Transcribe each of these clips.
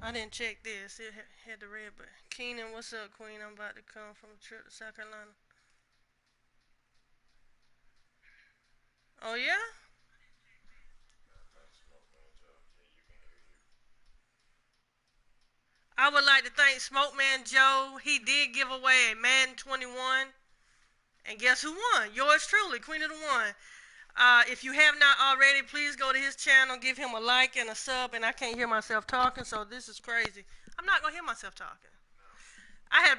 I didn't check this. It had the red, but Keenan, what's up, Queen? I'm about to come from a trip to South Carolina. Oh yeah? I would like to thank Smokeman Joe. He did give away a Madden 21. And guess who won? Yours truly, Queen of the One. If you have not already, please go to his channel, give him a like and a sub. And I can't hear myself talking, so this is crazy. I'm not going to hear myself talking. I had,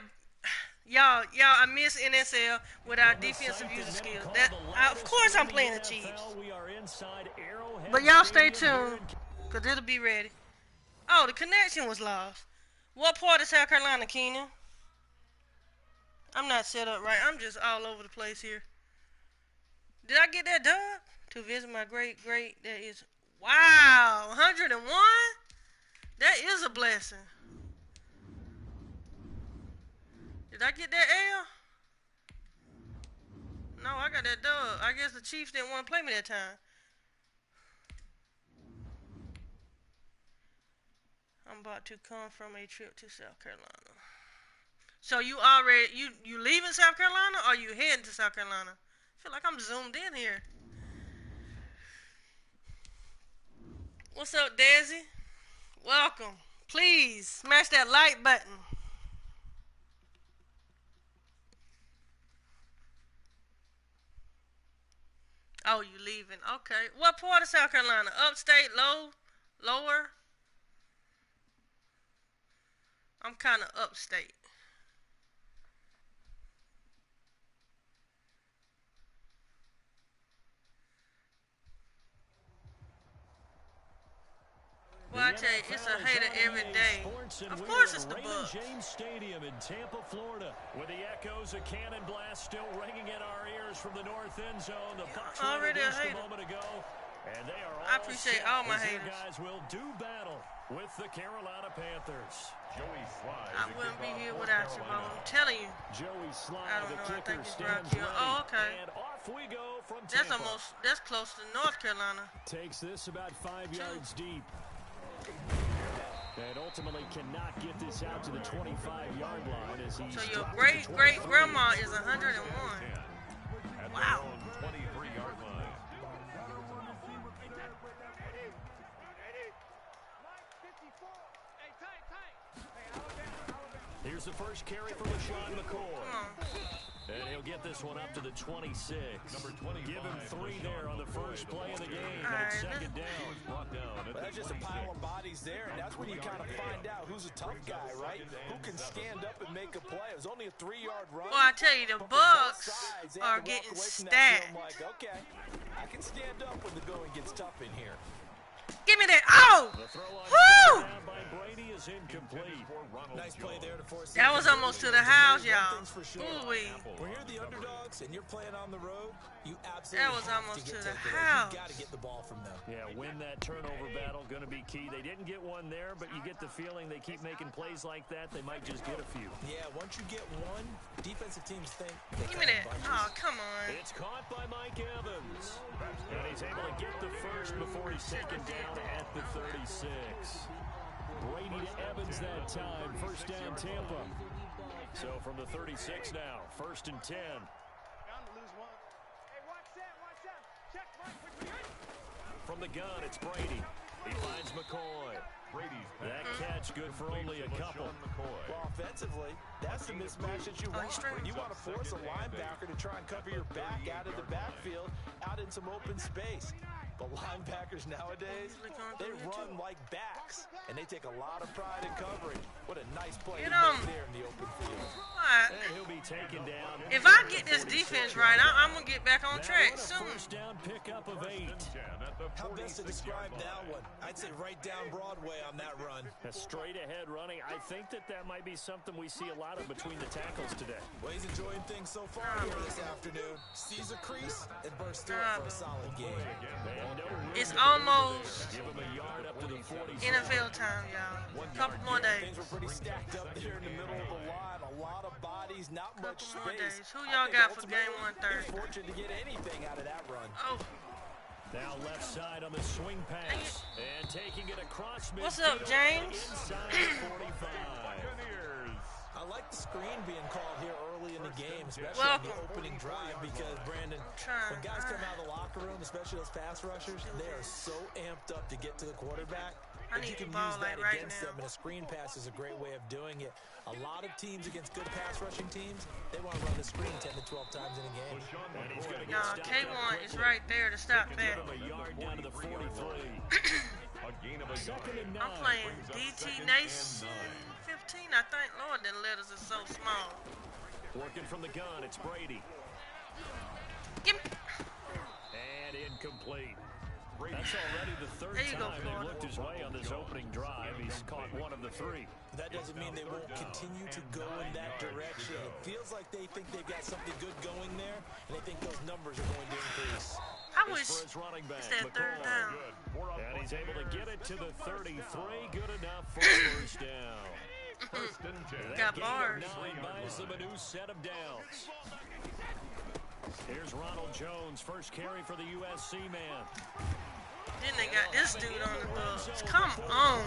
I miss NSL with our defensive user skills. Of course I'm playing the Chiefs. But y'all stay tuned, because it'll be ready. Oh, the connection was lost. What part of South Carolina, Keenan? I'm not set up right. I'm just all over the place here. Did I get that dub? To visit my great, that is, wow, 101? That is a blessing. Did I get that L? No, I got that dub. I guess the Chiefs didn't want to play me that time. I'm about to come from a trip to South Carolina. So you already, you leaving South Carolina or you heading to South Carolina? I feel like I'm zoomed in here. What's up, Desi? Welcome. Please smash that like button. Oh, you leaving. Okay. What part of South Carolina? Upstate, lower? I'm kind of upstate. Well, I tell you, it's a hater every day. Of course it's the Bucks. James Stadium in Tampa, Florida, with the echoes of cannon blast still ringing in our ears from the north end zone. The Bucks already a hater. A moment ago, and they are I appreciate all my haters. Guys will do battle with the Carolina Panthers. Joey Slide. I wouldn't be here without you, Mom. I'm telling you. Joey Slide, I don't know. the kicker, I think it's stands ready. Oh, okay. And off we go from That's Tampa. that's close to North Carolina. Takes this about 5 yards deep. And ultimately cannot get this out to the 25-yard line as he's so your great-great-grandma is 101. Wow. 23-yard line. Here's the first carry for LaShawn McCoy. And he'll get this one up to the 26. Number 25. Give him 3 there on the first play of the game. All right, And second down. Brought down But that's just a pile of bodies there, and that's when you kind of find out who's a tough guy, right? Who can stand up and make a play. It was only a 3-yard run. Well, I tell you, the Bucks are getting stacked. Like, okay, I can stand up when the going gets tough in here. Give me that. Oh! The throw Woo! on by Brady is incomplete. Nice play there to force That was almost to the house, y'all. Sure. Ooh-wee. When you're the underdogs and you're playing on the road, you absolutely That was have almost to get to the takeaways. house. You got to get the ball from them. Yeah, win that turnover battle, going to be key. They didn't get one there, but you get the feeling they keep making plays like that, they might just get a few. Yeah, once you get one, defensive teams think they Give me that. Oh, come on. It's caught by Mike Evans. And he's able to get the first before he's taken down at the 36. Brady to Evans that time. First down, Tampa. So from the 36 now, 1st and 10. From the gun, it's Brady. He finds McCoy. Brady's That catch good for only a couple. Well, offensively, that's the mismatch that you want. You want to force a linebacker to try and cover your back out of the backfield, out in some open space. But linebackers nowadays, they run like backs, and they take a lot of pride in coverage. What a nice play Get he him. made there in the open field. What? And he'll be taken down. If I get this defense right, I'm going to get back on track That soon. one a first down pickup of 8. How best to describe that one? I'd say right down Broadway on that run. A straight ahead running. I think that might be something we see a lot of between the tackles today. Well, he's enjoying things so far here this afternoon. Sees a crease and bursts through it for a solid game. It's almost Give him a yard up to the 40. NFL time, y'all. Couple more days. Things were pretty stacked up there in the middle of the line. A lot of bodies, not much Couple more space. days. Who I y'all think got for ultimately, game 1 they're Thursday? fortunate to get anything out of that run. Oh, Now left side on the swing pass. And taking it across midfield. What's up, James? Inside the 45. I like the screen being called here early in the game, especially on the opening drive, because, Brandon, when guys come out of the locker room, especially those pass rushers, they are so amped up to get to the quarterback. And you can use that against them, and a screen pass is a great way of doing it. A lot of teams against good pass rushing teams, they want to run the screen 10 to 12 times in a game. No, K1 is right there to stop that. A yard down to the 43. I'm playing DT Nation 15, I think. Lord, the letters are so small. Working from the gun, it's Brady. Give me. And incomplete. That's already the third time they've looked his way on this opening drive. He's caught one of the three. That doesn't mean they won't continue to go in that direction. It feels like they think they've got something good going there, and they think those numbers are going to increase. I wish it's that third down. And he's able to get it to the 33. Good enough for first down. Got bars. 9 buys them a new set of downs. Here's Ronald Jones, first carry for the USC man. Then they got this dude on the bus. Come on.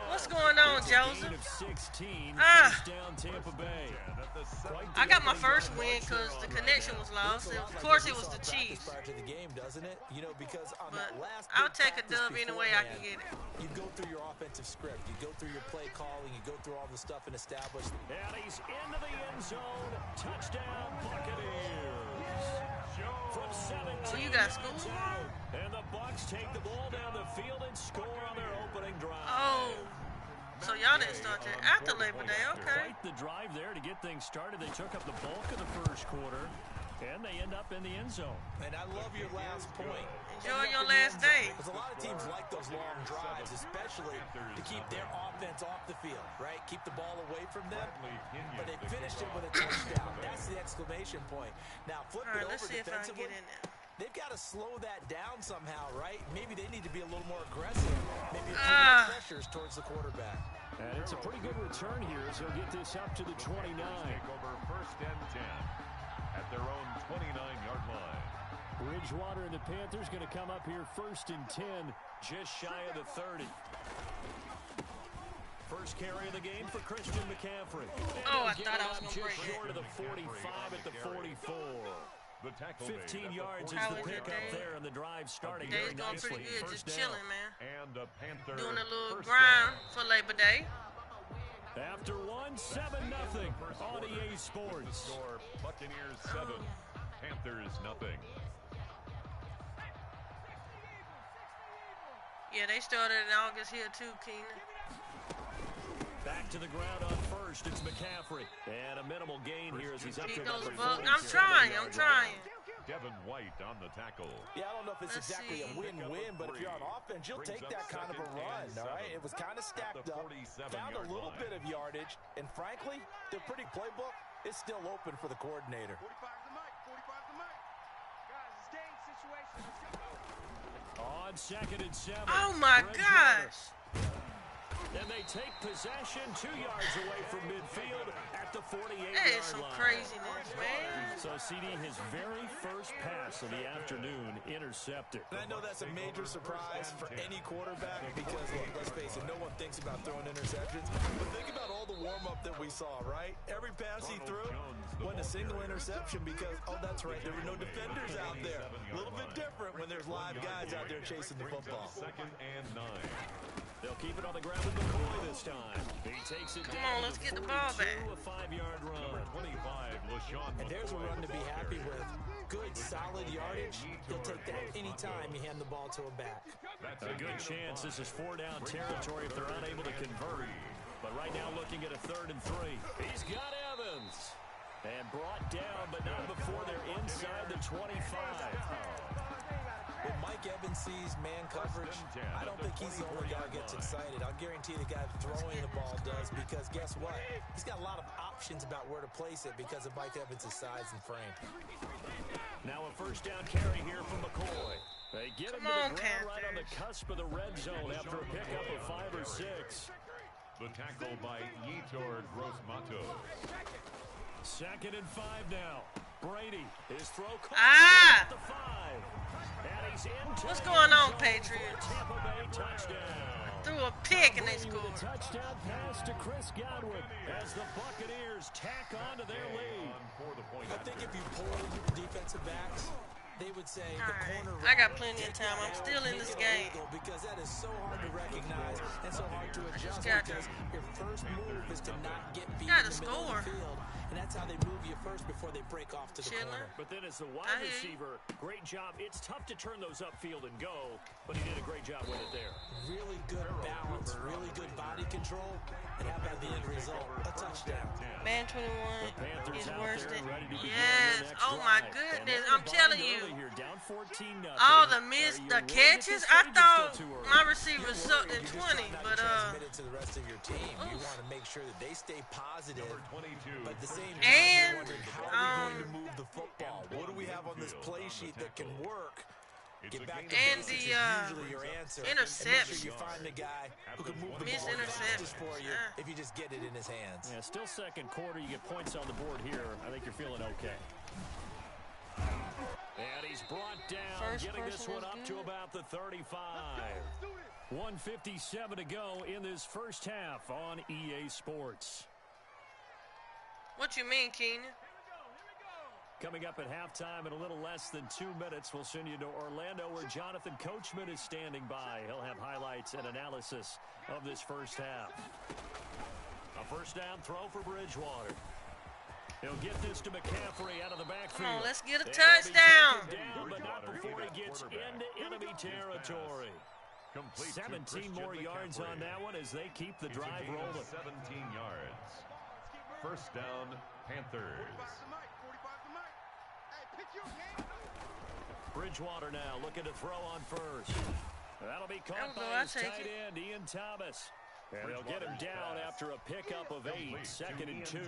What's going on, Joseph? I got my first win because the connection was lost. Of course, it was the Chiefs. Prior to the game, doesn't it? You know, because on that last I'll take a dub any way I can get it. You go through your offensive script. You go through your play calling. You go through all the stuff and establish. And he's into the end zone. Touchdown, Buccaneers. From 17. Oh, you got school? And the Bucs take the ball down the field and score on their opening drive. Oh. So y'all didn't start that after Labor Day, okay. Quite the drive there to get things started. They took up the bulk of the first quarter, and they end up in the end zone. And I love your last point. Enjoy your last day. Because a lot of teams like those long drives, especially to keep their offense off the field, right? Keep the ball away from them. But they finished it with a touchdown. That's the exclamation point. Now, flip it over let's see if I can defensively. get in there. They've got to slow that down somehow, right? Maybe they need to be a little more aggressive. Maybe a few more pressures towards the quarterback. And it's a pretty good return here as he'll get this up to the 29. Take over first and 10 at their own 29-yard line. Bridgewater and the Panthers going to come up here first and 10, just shy of the 30. First carry of the game for Christian McCaffrey. Oh, I thought I was going to break short of the 45 at the 44. 15 yards is the pickup there, and the drive starting very going nicely. pretty good, just chilling, man. And a Panther Doing a little grind for Labor Day. After 7-0 on EA Sports. Score Buccaneers 7, Panthers nothing. Yeah, they started in August here too, Keenan. Back to the ground on first, it's McCaffrey. And a minimal gain here as he's up to number 40. I'm trying. Devin White on the tackle. Yeah, I don't know if it's exactly a win-win, but if you're on offense, you'll take that kind of a run, all right? It was kind of stacked up, found a little bit of yardage, and frankly, their pretty playbook is still open for the coordinator. 45 to the mic, 45 to the mic. Guys, it's game situation. Let's go. On second and 7. Oh, my gosh. And they take possession 2 yards away from midfield at the 48-yard line. That is some craziness, man. So CD, his very first pass of the afternoon intercepted. And I know that's a major surprise for any quarterback because, look, let's face it, no one thinks about throwing interceptions. But think about all the warm-up that we saw, right? Every pass he threw wasn't a single interception because, oh, that's right, there were no defenders out there. A little bit different when there's live guys out there chasing the football. Second and 9. They'll keep it on the ground with McCoy this time. He takes it down. Let's get the ball back. A 5-yard run. Number 25, LaShawn And there's a run to be happy with. Good, solid yardage. He'll take that anytime you hand the ball to him back. A good chance this is 4-down territory if they're unable to convert. But right now looking at a 3rd and 3. He's got Evans. And brought down, but not before they're inside the 25. When Mike Evans sees man coverage, I don't think he's the only guy who gets excited. I'll guarantee the guy throwing the ball does because guess what? He's got a lot of options about where to place it because of Mike Evans' size and frame. Now a first down carry here from McCoy. They get him to the ground right on the cusp of the red zone after a pickup of 5 or 6. The tackle by Yetur Gross-Matos. 2nd and 5 now. Brady, his throw caught Ah! at the 5. And he's into What's the going end on, zone Patriots? for a Tampa Bay touchdown. Threw a pick and they Brady with a scored. touchdown pass to Chris Godwin as the Buccaneers tack on to their lead. I think if you polled defensive backs, they would say All the right. corner. I got plenty of time. I'm still in this game. Because that is so hard to recognize and so hard to adjust got because your first move is to not get beat Gotta in the middle score. of the field. And that's how they move you first before they break off to the Schindler. corner. But then as the wide I hear you. receiver, great job. It's tough to turn those upfield and go, but he did a great job with it there. Really good balance, really good body control, and how about the end result? A touchdown. Man 21 Panthers is out worse there than. ready to begin Yes. their next Oh my drive. goodness. And I'm they're telling behind you. early here, down 14-0. All the Are missed, you the worried at catches. this I stage? It's thought still too early. my receiver You're sucked worried. in You're 20, just trying not but to transmit it to the rest of your team. You want to make sure that they stay positive, but at the same time, And, you're wondering how are we going to move the football? What do we have on this play sheet that can work? Get back to And basics the, is usually your answer. And make interception. sure you find the guy who can move the Missed ball interception. fastest for you Yeah. if you just get it in his hands. Yeah, still second quarter. You get points on the board here. I think you're feeling okay. And he's brought down, First getting this person one was up to good. about the 35. 1:57 to go in this first half on EA Sports. what you mean, Keenan? Coming up at halftime in a little less than 2 minutes, we'll send you to Orlando where Jonathan Coachman is standing by. He'll have highlights and analysis of this first half. A first down throw for Bridgewater. He'll get this to McCaffrey out of the backfield. Come on, let's get a And he'll be touchdown. taken down, but not before he gets into enemy territory. 17 more yards on that one as they keep the drive rolling. 17 yards. First down, Panthers. Bridgewater now looking to throw on first. That'll be caught That'll go, by I'll his take tight it. end, Ian Thomas. And they'll get him down after a pickup of 8, second and 2.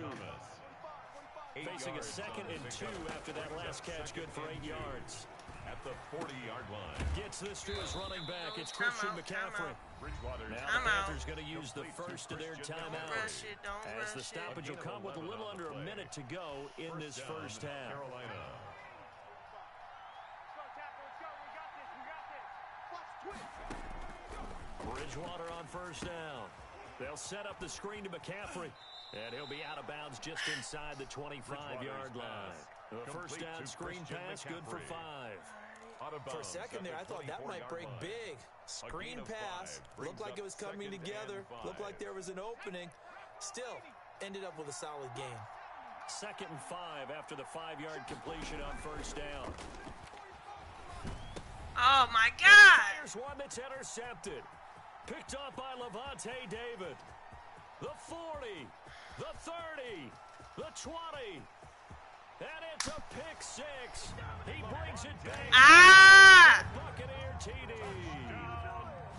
Facing a second and 2 after that last catch, good for 8 yards. At the 40-yard line. Gets this to his running back. It's Christian McCaffrey. Now the Panthers going to use the first of their timeouts. Rush it, don't As the rush it. stoppage will come with a little under a minute to go in this first half. Carolina. Bridgewater on first down. They'll set up the screen to McCaffrey. And he'll be out of bounds just inside the 25-yard line. The first down screen pass, good for 5. For a second there, I thought that might break big. Screen pass. Looked like it was coming together. Looked like there was an opening. Still, ended up with a solid gain. Second and 5 after the 5-yard completion on first down. Oh, my God. There's one that's intercepted. Picked up by Levante David. The 40, the 30, the 20. And it's a pick 6. He brings it back. Ah! Buccaneer TD.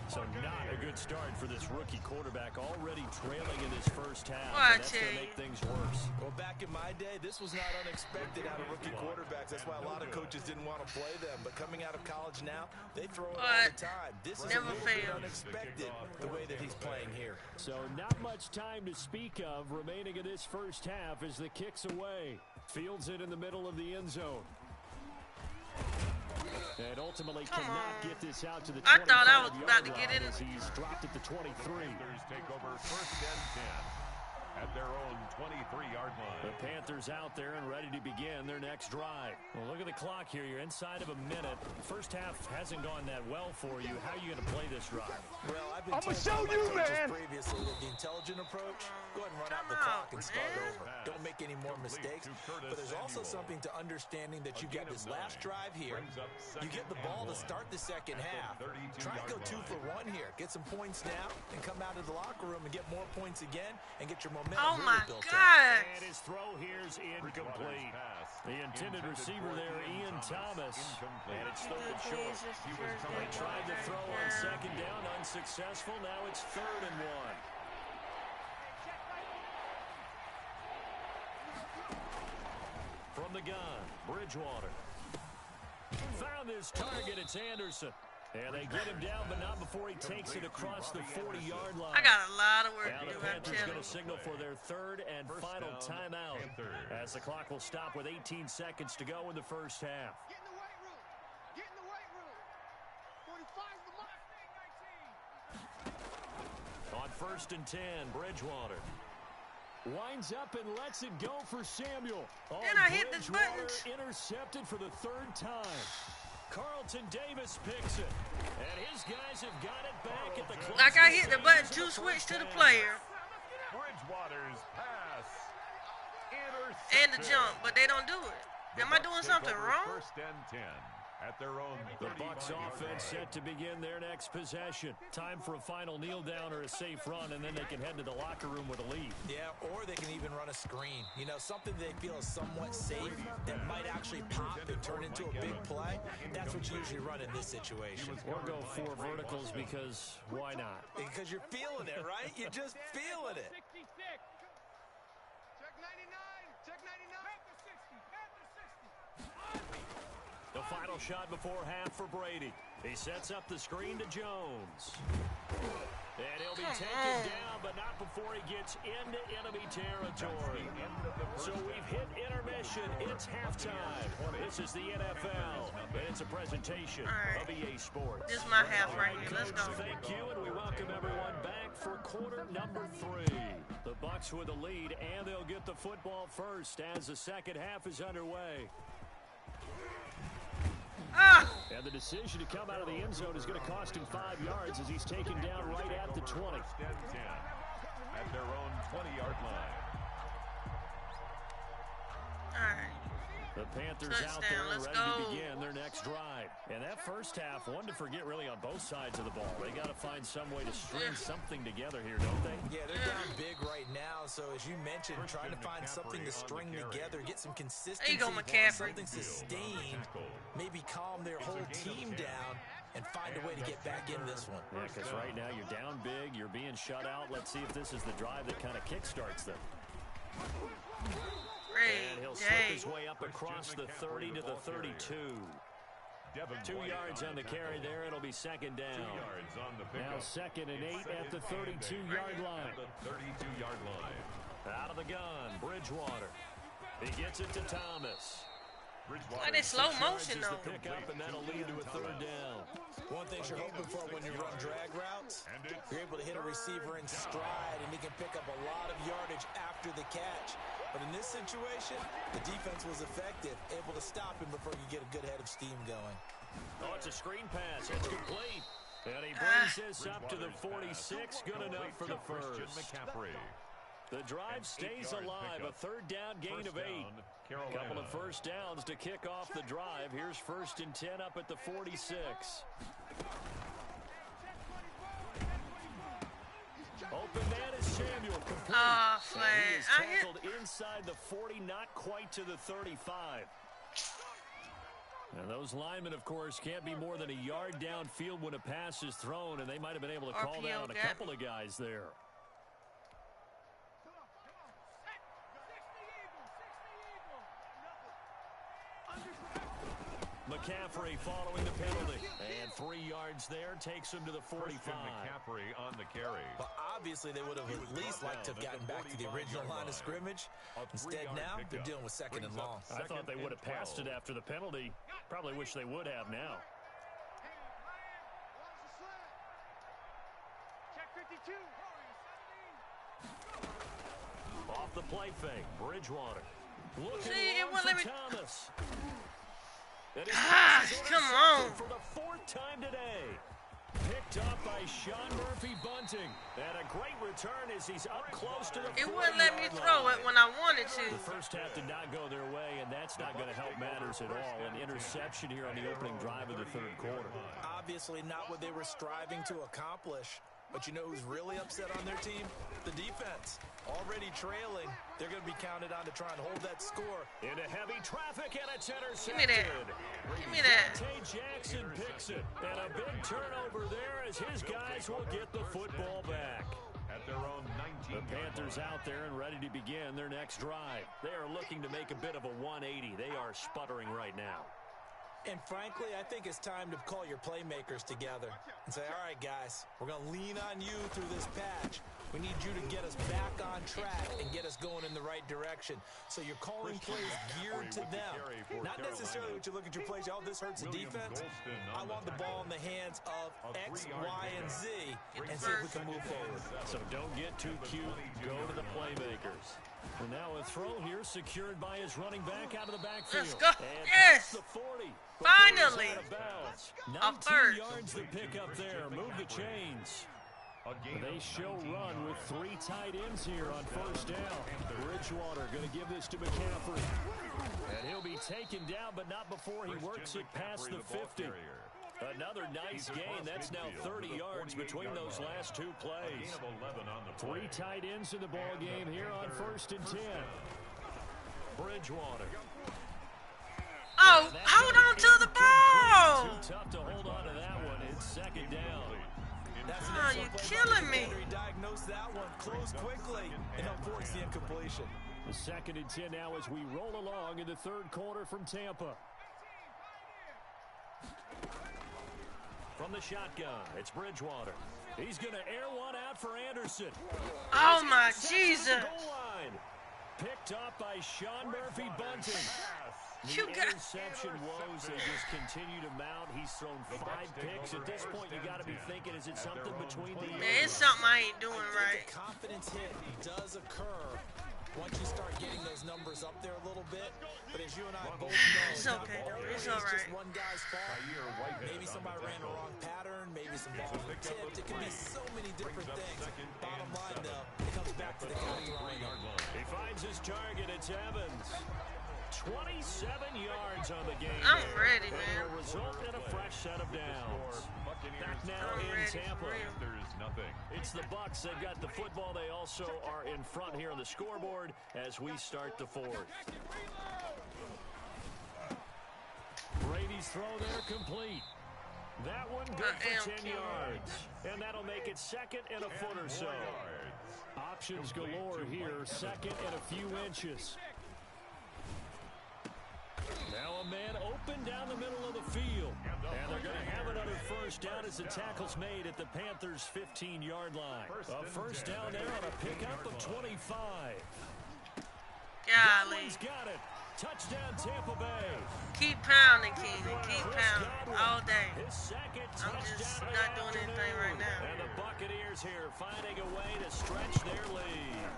So not a good start for this rookie quarterback, already trailing in his first half. Well, I And that's tell going to you. make things worse. Well, back in my day, this was not unexpected out of rookie quarterbacks. That's why a lot of coaches didn't want to play them. But coming out of college now, they throw it all What? the time. This is Never a little bit fails. unexpected, the way that he's playing here. So not much time to speak of remaining in this first half as the kick's away. Fields it in the middle of the end zone. And ultimately cannot get this out to the 25-yard I thought I was about to get line in. as he's dropped at the 23. Panthers take over first and 10 at their own 23-yard The line. Panthers out there and ready to begin their next drive. Well, look at the clock here. You're inside of a minute. First half hasn't gone that well for you. How are you going to play this drive? Well, I've been told by my coaches previously that the intelligent approach, go ahead and run out the clock and start over. Don't make any more mistakes. But there's also something to understanding that you've got this last drive here. You get the ball to start the second half. Try and go 2 for 1 here. Get some points now and come out of the locker room and get more points again and get your momentum Oh, really my built up. God. And his throw here's incomplete. The intended receiver there, Ian Thomas. And it's third and short. They tried to throw on second down, unsuccessful. Now it's 3rd and 1. From the gun, Bridgewater. Found his target, it's Anderson. And they get him down, but not before he takes it across the 40-yard line. I got a lot of work Now to the do. Panthers going to signal for their third and final timeout as the clock will stop with 18 seconds to go in the first half. Get in the weight room. Get in the weight room. 45's the mark. 19. On 1st and 10, Bridgewater. Winds up and lets it go for Samuel. And I hit this button. Intercepted for the third time. Carlton Davis picks it. And his guys have got it back at the close. Like I hit the button to switch to the player. Bridgewater's pass. And the jump, but they don't do it. Am I doing something wrong? 1st and 10 at their own. The Bucs offense set to begin their next possession. Time for a final kneel down or a safe run, and then they can head to the locker room with a lead. Yeah, or they can even run a screen. You know, something they feel is somewhat safe that might actually pop and turn into a big play. That's what you usually run in this situation. Or go 4 verticals because why not? Because you're feeling it, right? You're just feeling it. 66. Check 99. Check 99. Panther 60. Panther 60. The final shot before half for Brady. He sets up the screen to Jones. And he'll be taken down, but not before he gets into enemy territory. So we've hit intermission. It's halftime. This is the NFL, and it's a presentation of EA Sports. This is my half right here. Let's go. Thank you, and we welcome everyone back for quarter number 3. The Bucs with the lead, and they'll get the football first as the second half is underway. And the decision to come out of the end zone is going to cost him 5 yards as he's taken down right at the 20. 1st and 10 at their own 20-yard line. All right. The Panthers out there and ready to begin their next drive. And that first half, one to forget really on both sides of the ball. They got to find some way to string something together here, don't they? Yeah, they're down big right now. So as you mentioned, trying to find something to string together, get some consistency, There you go, McCaffrey. something sustained, maybe calm their whole team down and find a way to get back in this one. Yeah, because right now you're down big, you're being shut out. Let's see if this is the drive that kind of kickstarts them. And he'll slip his way up across the 30 to the 32. 2 yards on the carry there. It'll be second down. 2 yards on the pickup. Now 2nd and 8 at the 32-yard line. The 32-yard line. Out of the gun, Bridgewater. He gets it to Thomas. Why they slow motion though? Pick up, and that'll lead to a third down. One thing you're hoping for when you run drag routes, you're able to hit a receiver in stride, and he can pick up a lot of yardage after the catch. But in this situation, the defense was effective, able to stop him before you get a good head of steam going. Oh, it's a screen pass. It's complete. And he brings this up to the 46. Good enough for the first. The drive stays alive. A third down gain of 8. A couple of first downs to kick off the drive. Here's 1st and 10 up at the 46. Open man is Samuel. Complete. Flag. He is tackled inside the 40, not quite to the 35. And those linemen, of course, can't be more than a yard downfield when a pass is thrown, and they might have been able to call down a couple of guys there. McCaffrey following the penalty. And 3 yards there takes him to the 45. McCaffrey on the carry. Well, obviously, they would have at least liked to have gotten back to the original line of scrimmage. Instead, now, they're dealing with 2nd and long. I thought they would have passed it after the penalty. Probably wish they would have now. Check 52. Off the play fake, Bridgewater. Looking it won't let me. Thomas. Come on. For the 4th time today. Picked up by Sean Murphy-Bunting. And a great return as he's up close to the 40-yard line. It wouldn't let me throw it when I wanted to. The first half did not go their way, and that's not going to help matters at all. An interception here on the opening drive of the third quarter. Obviously not what they were striving to accomplish. But you know who's really upset on their team? The defense. Already trailing. They're going to be counted on to try and hold that score. Into heavy traffic, and it's intercepted. Give me that. Give me that. Tay Jackson picks it. And a big turnover there as his guys will get the football back. At their own 19. The Panthers out there and ready to begin their next drive. They are looking to make a bit of a 180. They are sputtering right now. And frankly, I think it's time to call your playmakers together and say, all right, guys, we're going to lean on you through this patch. We need you to get us back on track and get us going in the right direction. So you're calling plays geared to them. Not necessarily what you look at your plays, oh, this hurts the defense. I want the ball in the hands of X, Y, and Z and see if we can move forward. So don't get too cute. Go to the playmakers. And now a throw here secured by his running back out of the backfield. Let's go. And Yes. the 40. Finally. A 19 first. yards to pick up there. Move the chains. They show run with 3 tight ends here on first down. Bridgewater going to give this to McCaffrey. And he'll be taken down, but not before he works it past the 50. Another nice gain. That's now 30 yards between those last 2 plays. 3 tight ends in the ball game here on 1st and 10. Bridgewater. Oh, hold on to the ball. Too tough to hold on to that one. It's 2nd down. That's an Oh, excellent you're play by killing the me. defender. He diagnosed that one, closed quickly, and helped force the incompletion. The 2nd and 10 now as we roll along in the 3rd quarter from Tampa. From the shotgun, it's Bridgewater. He's going to air one out for Anderson. Oh, my Jesus. Goal line. Picked up by Sean Murphy Bunting. You The got interception woes, they just continue to mount. He's thrown 5 picks. At this point, you got to be thinking, is it something between the Man, it's something I ain't doing I right. think a confidence hit does occur once you start getting those numbers up there a little bit. But as you and I both know, It's not okay, though. always It's all just right. one guy's fault. Maybe somebody ran a wrong pattern. Maybe some balls were tipped. It can be so many different things. Bottom line, though, it comes back to the counting line. He finds his target. It's Evans. 27 yards on the game. I'm there. ready, And man. a result in a fresh set of downs. Back now I'm in ready for Tampa. real. There's nothing. It's the Bucks. They've got the football. They also are in front here on the scoreboard as we start the 4th. Brady's throw there complete. That one good for 10 yards. And that'll make it 2nd and a foot or so. Options galore here. 2nd and a few inches. Now a man open down the middle of the field. And they're going to have it under first down as the tackle's made at the Panthers' 15-yard line. A first down there on a pickup of 25. That Golly. one's got it. Touchdown Tampa Bay. Keep pounding, Keenan. Keep pounding all day. His 2nd I'm just touchdown not of the doing anything afternoon. right now. And the Buccaneers here finding a way to stretch their lead.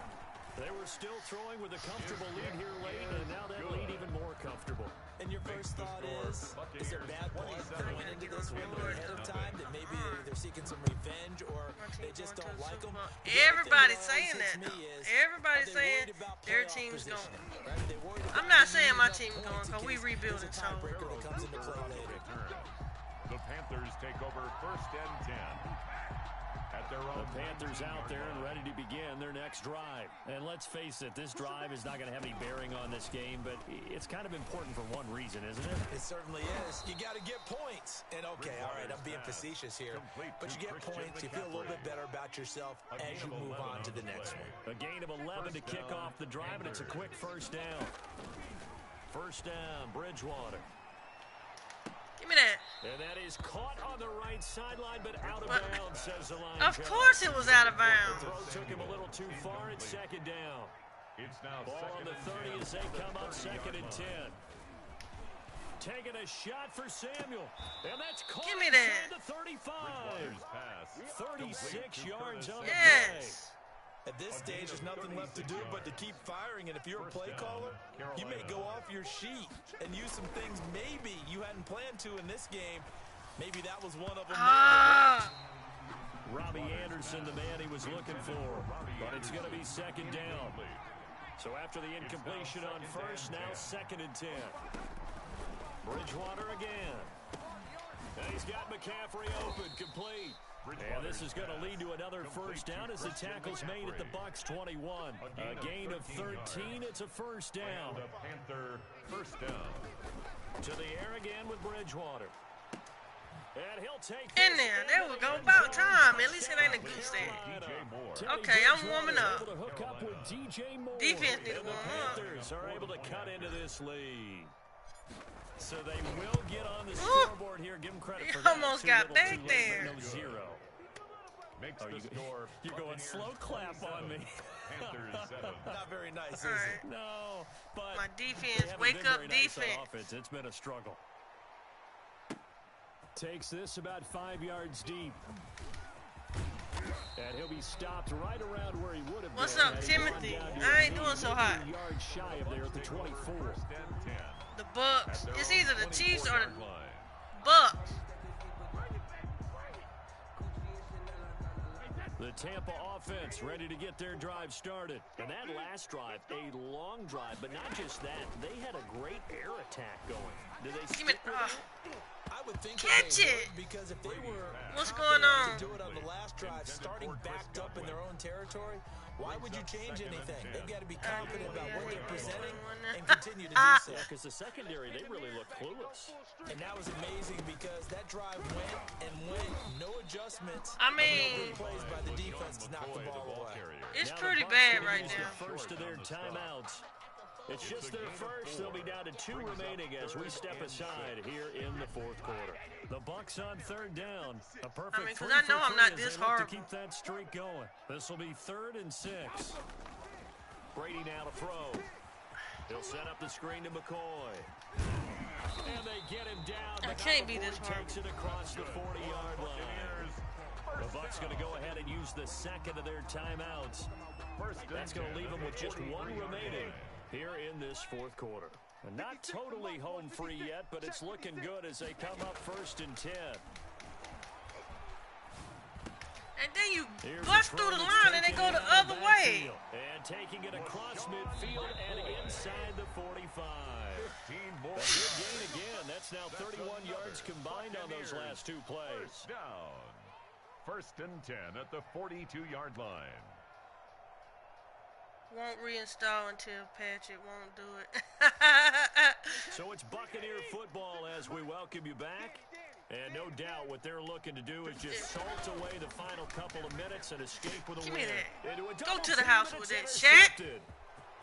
They were still throwing with a comfortable lead here late, and now that lead even more comfortable. And your first thought is there bad blood going into this one ahead of time that maybe they're seeking some revenge or they just don't like them? Everybody's saying that, though. Everybody's saying their team's going. I'm not saying my team's going because we rebuilding, so. The Panthers take over 1st and 10. At their own The Panthers out there and ready to begin their next drive. And let's face it, this drive is not going to have any bearing on this game, but it's kind of important for one reason, isn't it? It certainly is. You got to get points. And okay, all right, I'm being facetious here. But you get points, you feel a little bit better about yourself as you move on to the next one. A gain of 11 to kick off the drive, and it's a quick first down. First down, Bridgewater. Give me that. And that is caught on the right sideline, but out of bounds, says the line. Of course it was out of The bounds. throw took him a little too far. It's 2nd down. It's now Ball on the 30 as they come up 2nd and 10. Taking a shot for Samuel. And that's caught Give me that. inside the 35. 36 yards on the play. Yes. At this stage, there's nothing left to do but to keep firing. And if you're a play caller, you may go off your sheet and use some things maybe you hadn't planned to in this game. Maybe that was one of them. Robbie Anderson, the man he was looking for. But it's going to be 2nd down. So after the incompletion on first, now 2nd and 10. Bridgewater again. And he's got McCaffrey open, complete. And this is going to lead to another first down as the tackle's made at the Bucks 21. A gain of 13. It's a first down. The Panther first down. To the air again with Bridgewater. And he'll take In there. There we go. About time. At least it ain't a goose egg. DJ Moore. Okay, I'm warming up. Able to hook up with DJ Moore. Defense need to And the warm up. Panthers are able to cut into this lead. So they will get on the scoreboard here. Give them credit for He that. almost got back there. No zero. Makes the score. You're going slow clap on me. Panthers 7. Not very nice, is All it? right. No, but My they defense, haven't wake been up very nice on defense. offense. It's been a struggle. Takes this about 5 yards deep. And he'll be stopped right around where he would have been. What's up, Timothy? I ain't doing so hot. Yards shy of there at the 24. The Bucks. It's either the Chiefs or the line. Bucks. The Tampa offense ready to get their drive started. And that last drive, a long drive, but not just that. They had a great air attack going. Did they Give me. stick with it? I would think Catch that they it. would, because if they were What's confident going on? to do it on the last drive, starting backed up in their own territory, why would you change anything? They've got to be confident about what they're presenting and continue to do so. Because the secondary, they really look clueless. And that was amazing because that drive went and went, no adjustments. I mean, no plays by the defense to knock the ball away. it's Now pretty the Bucs bad will right use now. the first of their timeouts. It's just their first. They'll be down to 2 remaining as we step aside here in the fourth quarter. The Bucs on third down. A perfect I mean, 'cause I know I'm not this to horrible. keep that streak going. This will be 3rd and 6. Brady now to throw. He'll set up the screen to McCoy. And they get him down. I can't be this Takes it across the 40-yard line. The Bucs going to go ahead and use the second of their timeouts. That's going to leave them with just 1 remaining here in this fourth quarter. And not totally home free yet, but it's looking good as they come up 1st and 10. And then you Here's bust a through the throw line that's and they taken go the out of other the way. backfield. And taking it across midfield and inside the 45. A good gain again. That's now 31 yards combined on those last 2 plays. Down. 1st and 10 at the 42-yard line. Won't reinstall until Patrick won't do it. So it's Buccaneer football as we welcome you back. And no doubt what they're looking to do is just salt away the final couple of minutes and escape with a Give win. me that. Into a Go double to the team, house and with it's it, Shaq. intercepted.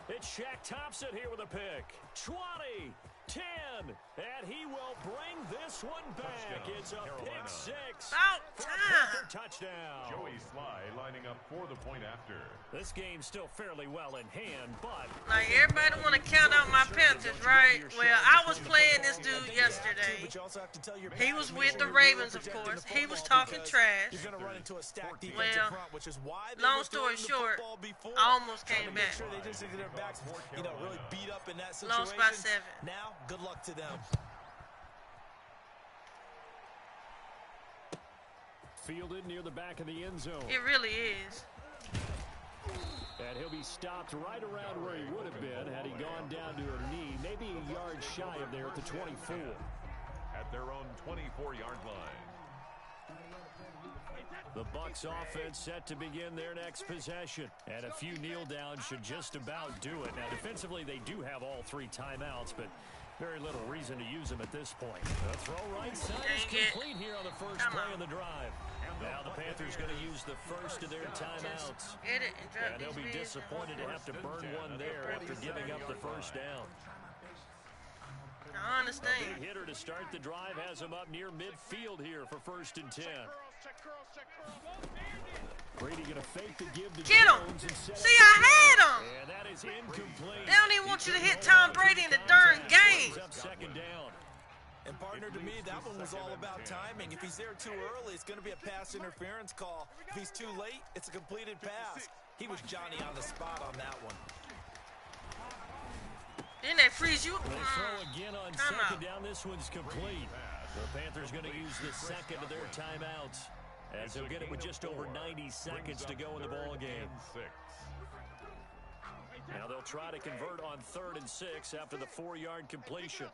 It's Shaq Thompson here with a pick. 20, 10, and he will bring this one back. It's a pick 6. About For a time. Panther touchdown. Joey Sly lining up for the point after. This game's still fairly well in hand, but Like, everybody want to count out my Panthers, right? Well, I was playing this dude yesterday. But you also have to tell your He back was to make with sure the you're really Ravens, of protecting course. the He was football talking because trash. You're going to run into a stacked defensive Well, front, which is why they long were story throwing the short, football before. I almost Trying came to make back. sure they just get their backs, really beat up in that situation. Lost by 7. Now, good luck to them. fielded near the back of the end zone. It really is. And he'll be stopped right around where he would have been had he gone down to a knee, maybe a yard shy of there at the 24. At their own 24-yard line. The Bucs offense set to begin their next possession. And a few kneel downs should just about do it. Now, defensively, they do have all 3 timeouts, but very little reason to use them at this point. The throw right side is complete here on the first play of the drive. Now the Panthers going to use the first of their timeouts. And they'll be disappointed to have to burn one there after giving up the first down. I understand. A big hitter to start the drive has him up near midfield here for 1st and 10. Brady going to fake the give to Get him! See, I had him! And that is incomplete. They don't even want you to hit Tom Brady in the darn game. Up 2nd down. And partner, to me, that one was all about timing. If he's there too early, it's going to be a pass interference call. If he's too late, it's a completed pass. He was Johnny on the spot on that one. Didn't they freeze you? They throw again on 2nd down. This one's complete. The Panthers going to use the second of their timeouts as they'll get it with just over 90 seconds to go in the ball game. Now they'll try to convert on 3rd and 6 after the 4-yard completion.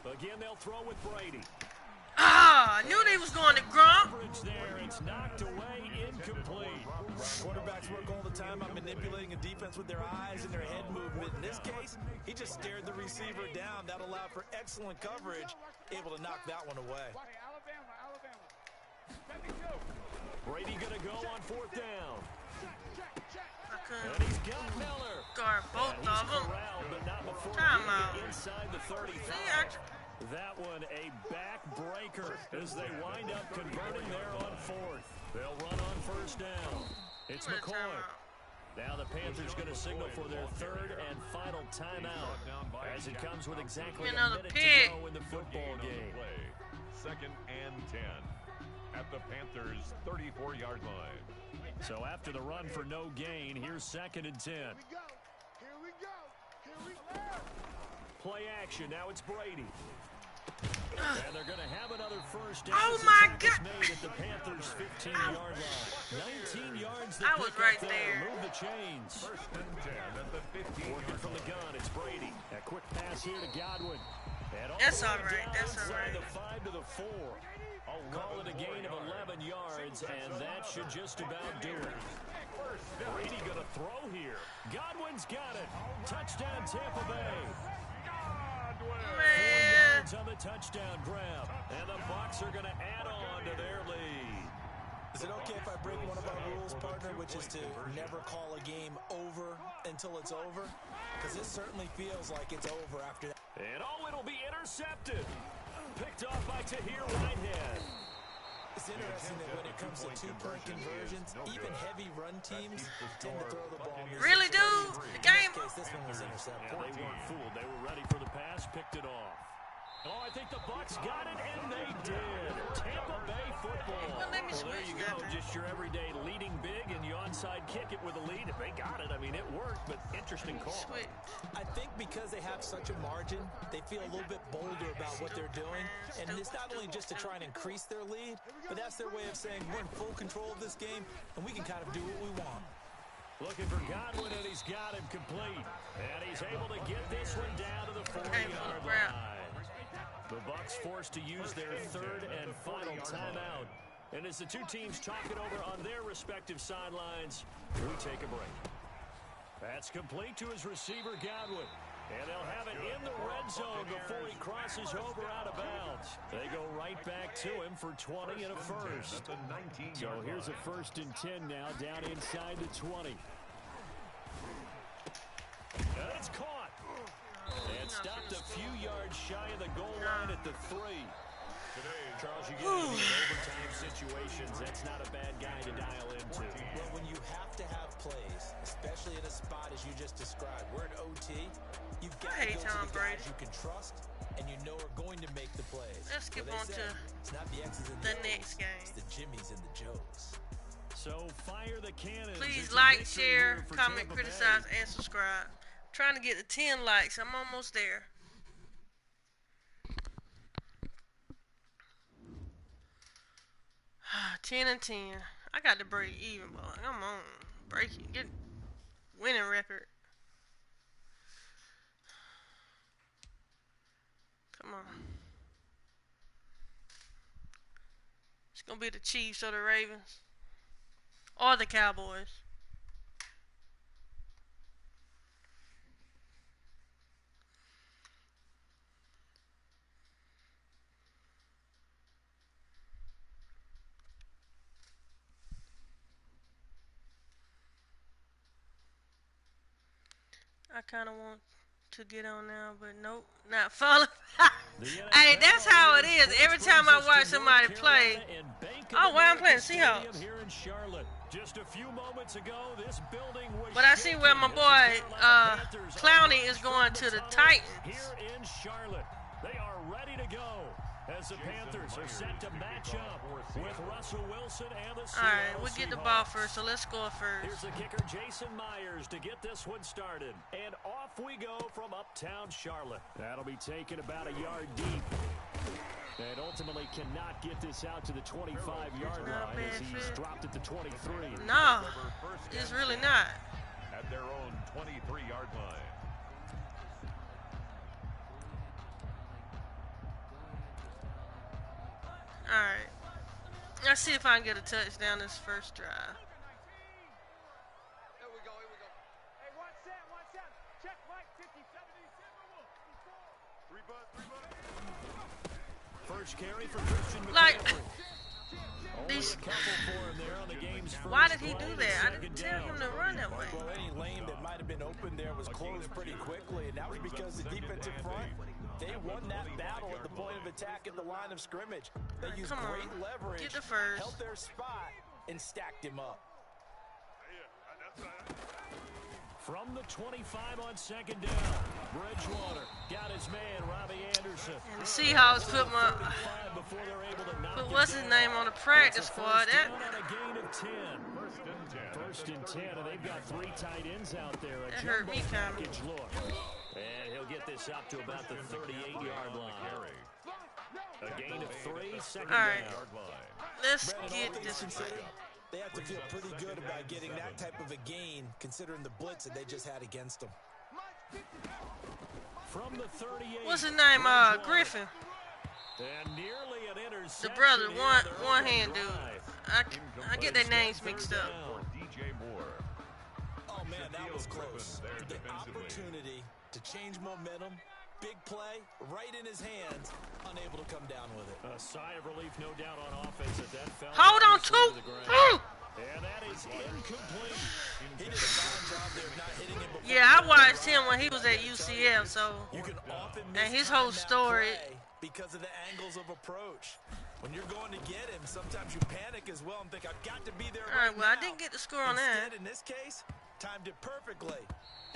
Again, they'll throw with Brady. Ah, I knew they was going to Grump. There, it's knocked away, incomplete. Quarterbacks work all the time on manipulating a defense with their eyes and their head movement. In this case, he just stared the receiver down. That allowed for excellent coverage, able to knock that one away. Brady going to go on 4th down. I And couldn't he's got Miller. guard both both He's of them. corralled, but not before Timeout. getting inside the 35. See, That one a backbreaker as they wind up converting there on fourth. They'll run on first down. It's What a McCoy. timeout. Now the Panthers going to signal for their third and final timeout as it comes with exactly a Another minute pick. to go in the football game. Second and 10 at the Panthers' 34-yard line. So after the run for no gain, here's second and 10. Here we go. Here we go. Play action. Now it's Brady. And they're going to have another first down. Oh as the my tackle's God. made at the Panthers' 15-yard line. 19 yards. I was right there. Move the chains. First and 10 at the 15-yard Working from the line. gun, it's Brady. A quick pass here to Godwin. And That's the way all right, down that's all inside right. the 5 to the 4. Call it a gain of 11 yards, and that should just about do it. Brady going to throw here. Godwin's got it. Touchdown, Tampa Bay. Man. On the touchdown grab, and the Bucs are going to add on to their lead. Is it okay if I break one of our rules, partner, which is to never call a game over until it's over? Because this certainly feels like it's over after that. And it'll be intercepted. Picked off by Tahir Whitehead. It's interesting that when it comes to two-point conversions, even heavy run teams tend to throw the ball. Really, dude? The game. In this case, this one was intercepted. Yeah, they weren't fooled. They were ready for the pass, picked it off. Oh, I think the Bucs got it, and they did. Tampa Bay football. Well, let me Well, there switch you go. that. Just your everyday leading big, and you onside kick it with a lead. If they got it, I mean, it worked, but interesting call. Switch. I think because they have such a margin, they feel a little bit bolder about what they're doing. And it's not only just to try and increase their lead, but that's their way of saying we're in full control of this game, and we can kind of do what we want. Looking for Godwin, and he's got him complete. And he's able to get this one down to the 40-yard line. The Bucs forced to use their third and final timeout. And as the two teams talk it over on their respective sidelines, we take a break. That's complete to his receiver, Godwin. And they'll have it in the red zone before he crosses over out of bounds. They go right back to him for 20 and a first. So here's a first and 10 now down inside the 20. And it's caught. And stopped a few yards shy of the goal line at the 3. Charles, you get into the overtime situations, that's not a bad guy to dial into. Well, when you have to have plays, especially at a spot as you just described, we're at OT, you've got to go to the guys you can trust and you know are going to make the plays. Let's skip on to it's not the X's and the O's, next game. It's the Jimmies and the Jokes. So fire the cannons. Please It's a like, victory share, here for comment, Tampa Bay. criticize, and subscribe. I'm trying to get to 10 likes. I'm almost there. $10 and 10. I got to break even, boy. Come on. Break it. Get winning record. Come on. It's going to be the Chiefs or the Ravens. Or the Cowboys. I kind of want to get on now, but nope, not following. Hey, that's how it is. Every time I watch somebody play. Oh, wow, I'm playing Seahawks. Just a few moments ago, this building was But I see where my boy Clowney is going to the Titans. Here in Charlotte, they are ready to go as the Panthers are set to match up with Russell Wilson and the Seattle All right, we'll get the ball first, so let's score Here's first. the kicker, Jason Myers, to get this one started. And off we go from uptown Charlotte. That'll be taken about a yard deep. And ultimately cannot get this out to the 25-yard Not line bad as he's fit. dropped at the 23. No, it's really not. At their own 23-yard line. All right. Let's see if I can get a touchdown this first drive. Here we go. Hey, one set. Check right, 50, 70, Three butt. First carry for Christian Like, McCaffrey. These, Couple for him there on the game's why first did he do drive, that? I second didn't tell down. him to run that way. Well, any lane that might have been open there was closed pretty quickly, and that was because the defensive front, they won that battle at the point of attack at the line of scrimmage. They used Come on. great leverage, Get the first. held their spot, and stacked him up. From the 25 on second down, Bridgewater got his man, Robbie Anderson. And the Seahawks put Before they're able to knock put him what's his down. name on the practice squad. First That down on a gain of 10. First and 10, and they've got 3 tight ends out there. A That hurt jumbo me kinda. package look. And he'll get this up to about the 38-yard line. A gain of 3, second All right. down. let's Brandon, all get things this. considered, they have to feel pretty good about getting that type of a gain, considering the blitz that they just had against them. From the 38. What's his name? Bridgewater. Griffin. And nearly an The interception brother, here one on their one opening hand dude. drive. I get their names mixed up. DJ Moore. Oh, man, that was close. The opportunity to change momentum, big play, right in his hands, unable to come down with it. A sigh of relief, no doubt, on offense at that fell. Hold on, to two. the ground. And that is incomplete. He did a fine job there of not hitting him before. Yeah, I watched him when he was at UCF. So You can often And his mistime whole that story- play because of the angles of approach. When you're going to get him, sometimes you panic as well and think, I've got to be there all right, right well I now. didn't get the score on Instead, that. in this case, timed it perfectly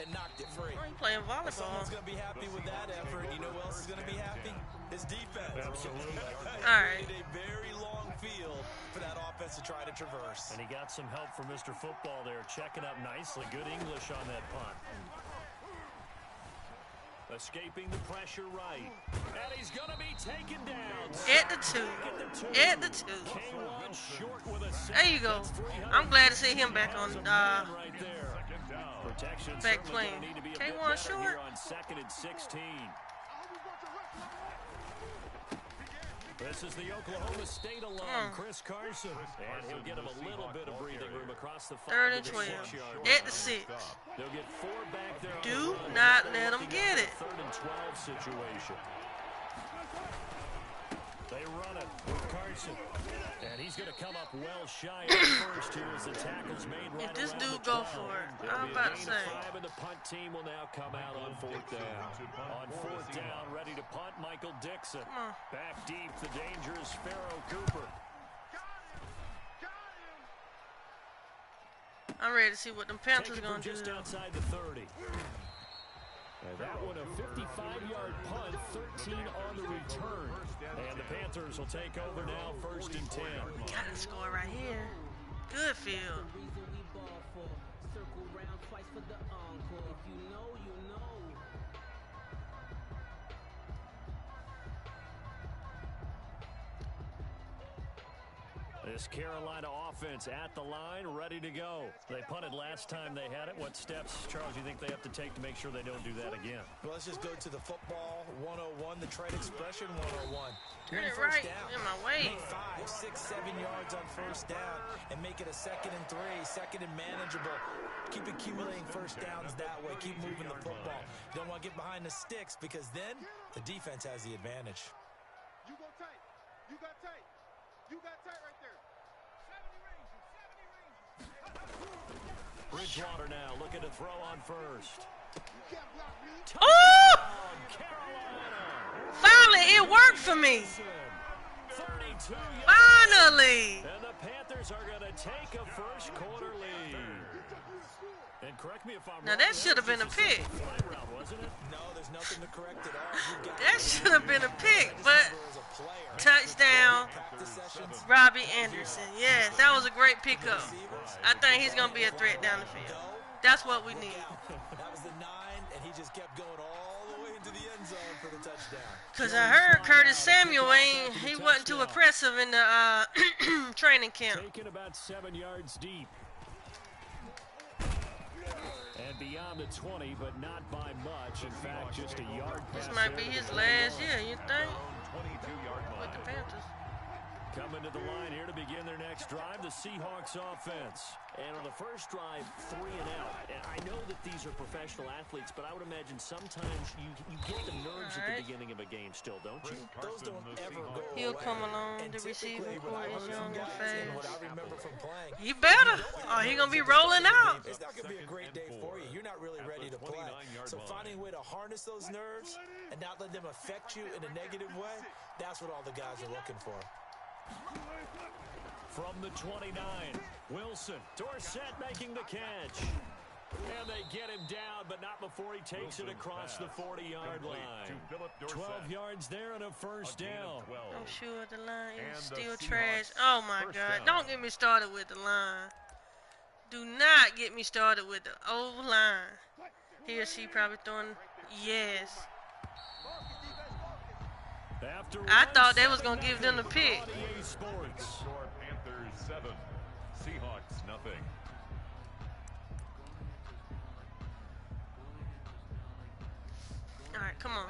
and knocked it free. Oh, he playing volleyball. Someone's going to be happy with that effort. You know who else is going to be happy? His defense. Absolutely. All right. Made a very long field for that offense to try to traverse. And he got some help from Mr. Football there, checking up nicely. Good English on that punt. Escaping the pressure right. And he's going to be taken down. At the 2. At the 2. K1 short with a There you go. I'm glad to see him back on right there. Protection back certainly playing. gonna need to be a K1 bit better short. here on 2nd and 16. This is the Oklahoma State alum, Chris Carson. And he'll get him a little bit of breathing room across the 5 3rd and to the 12. 6-yard At line. the 6. They'll get 4 back there. on Do the run. not They're let 'em looking get at it. a 3rd and 12 situation. They run it with Carson. And he's going to come up well shy of the first here as the tackle's made right If this around dude the go 12. for it, It'll I'm be a about to gain of say. 5, and the punt team will now come out on 4th down. On 4th down, ready to punt, Michael Dixon. Come on. Back deep, the dangerous Pharaoh Cooper. I'm ready to see what them Panthers Taken gonna from do. just outside the 30. And that one a 55-yard punt, 13 on the return. And the Panthers will take over now, 1st and 10. Gotta score right here. Good field. This Carolina offense at the line, ready to go. They punted last time they had it. What steps, Charles, you think they have to take to make sure they don't do that again? Well, let's just go to the football 101, the trade expression 101. Turn it First right down. in my way. Make 5, 6, 7 yards on first down and make it a 2nd and 3, 2nd and manageable. Keep accumulating first downs that way. Keep moving the football. You don't want to get behind the sticks because then the defense has the advantage. You go tight. You got tight. You got tight right there. 70 range. Bridgewater now looking to throw on first. You can't block me. Oh! Carolina. Finally, it worked for me. 32 yards. Finally. And the Panthers are going to take a first quarter lead. And correct me if I'm Now wrong. that should have been a was pick. just fly route, wasn't it? No, there's nothing to correct at all. You got That should have been a pick, but as a player. touchdown, Practice sessions. Robbie Anderson. Yes, that was a great pickup. I think he's gonna be a threat down the field. That's what we need. That was the 9, and he just kept going all the way into the end zone for the touchdown. Cause I heard Curtis Samuel he wasn't too impressive in the training camp. Taken about 7 yards deep. And beyond the 20, but not by much. In fact, just a yard pass. This might be there his to the last goal year, you think? 22-yard With the line. Panthers. Coming to the line here to begin their next drive, the Seahawks offense. And on the first drive, 3 and out. And I know that these are professional athletes, but I would imagine sometimes you get the nerves at the beginning of a game still, don't you? Those don't ever go away. He'll come along. And The receiving typically, core when I is was young and guys and what fast. I remember from playing, You better, or he gonna be rolling out. it's not going to be a great day for you. You're not really ready to play. So finding a way to harness those nerves and not let them affect you in a negative way, that's what all the guys are looking for. From the 29, Wilson. Dorsett making the catch. And they get him down, but not before he takes it across the 40-yard line. 12 yards there and a first down. I'm sure the line is still trash. Oh, my God. Don't get me started with the line. Do not get me started with the O-line. He or she probably throwing, yes. I thought they was going to give them the pick. Panthers 7, Seahawks nothing. All right, come on.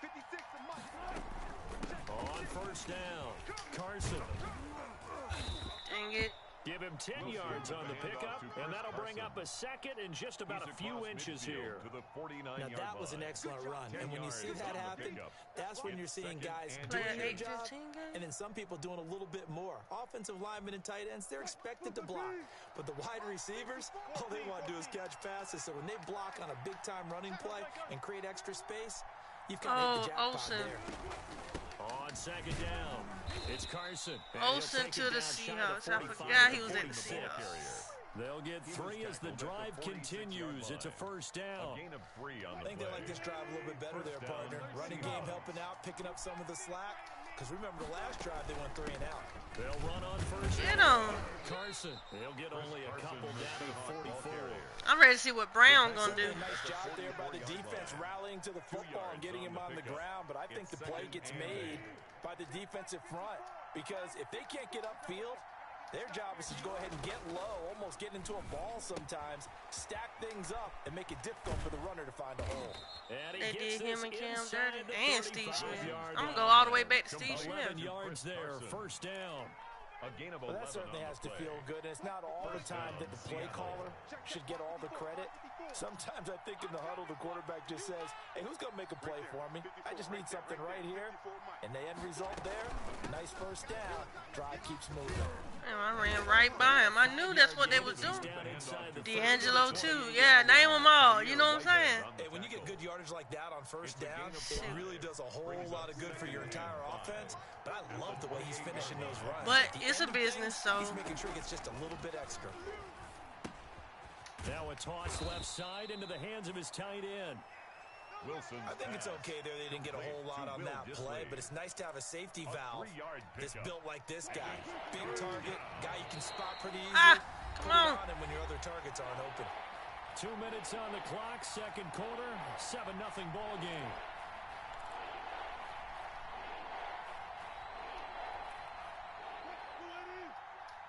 56 On first down, Carson. Dang it. Give him 10 yards on the pickup, and that'll bring up a second and just about a few inches here. Now, that was an excellent run, and when you see that happen, that's when you're seeing guys doing their job, and then some people doing a little bit more. Offensive linemen and tight ends, they're expected to block, but the wide receivers, all they want to do is catch passes, so when they block on a big-time running play and create extra space, you've kind of hit the jackpot Olsen. there. On second down, it's Carson. Olsen to the Seahawks. I forgot he was at the Seahawks. They'll get 3 as the drive continues. It's a first down. I think they like this drive a little bit better there, partner. Running game helping out, picking up some of the slack. Because remember the last drive, they went 3 and out. They'll run on first Get down. him. Carson. They'll get only a couple down to the 44. I'm ready to see what Brown gonna do. Nice job there by the defense rallying to the football and getting him on the ground. But I think the play gets made by the defensive front. Because if they can't get upfield, their job is to go ahead and get low, almost get into a ball sometimes, stack things up, and make it difficult for the runner to find a hole. They did him and Cam dirty and Steve Smith. I'm gonna go all the way back to Steve Smith. 11 yards there, first down. Well, that certainly has to feel good, and it's not all the time that the play caller should get all the credit. Sometimes I think in the huddle, the quarterback just says, hey, who's going to make a play for me? I just need something right here. And the end result there, nice first down. Drive keeps moving. Damn, I ran right by him. I knew that's what they was doing. D'Angelo, too. Yeah, name them all. You know what I'm saying? Hey, when you get good yardage like that on first down, it really does a whole lot of good for your entire offense. But I love the way he's finishing those runs. But it's a business, so. He's making sure he gets just a little bit extra. Now a toss left side into the hands of his tight end. I think it's okay there. They didn't get a whole lot on that play, but it's nice to have a safety valve that's built like this guy. Big target, guy you can spot pretty easily. Come on. Put it on him when your other targets aren't open. 2 minutes on the clock, second quarter, 7-0 ball game.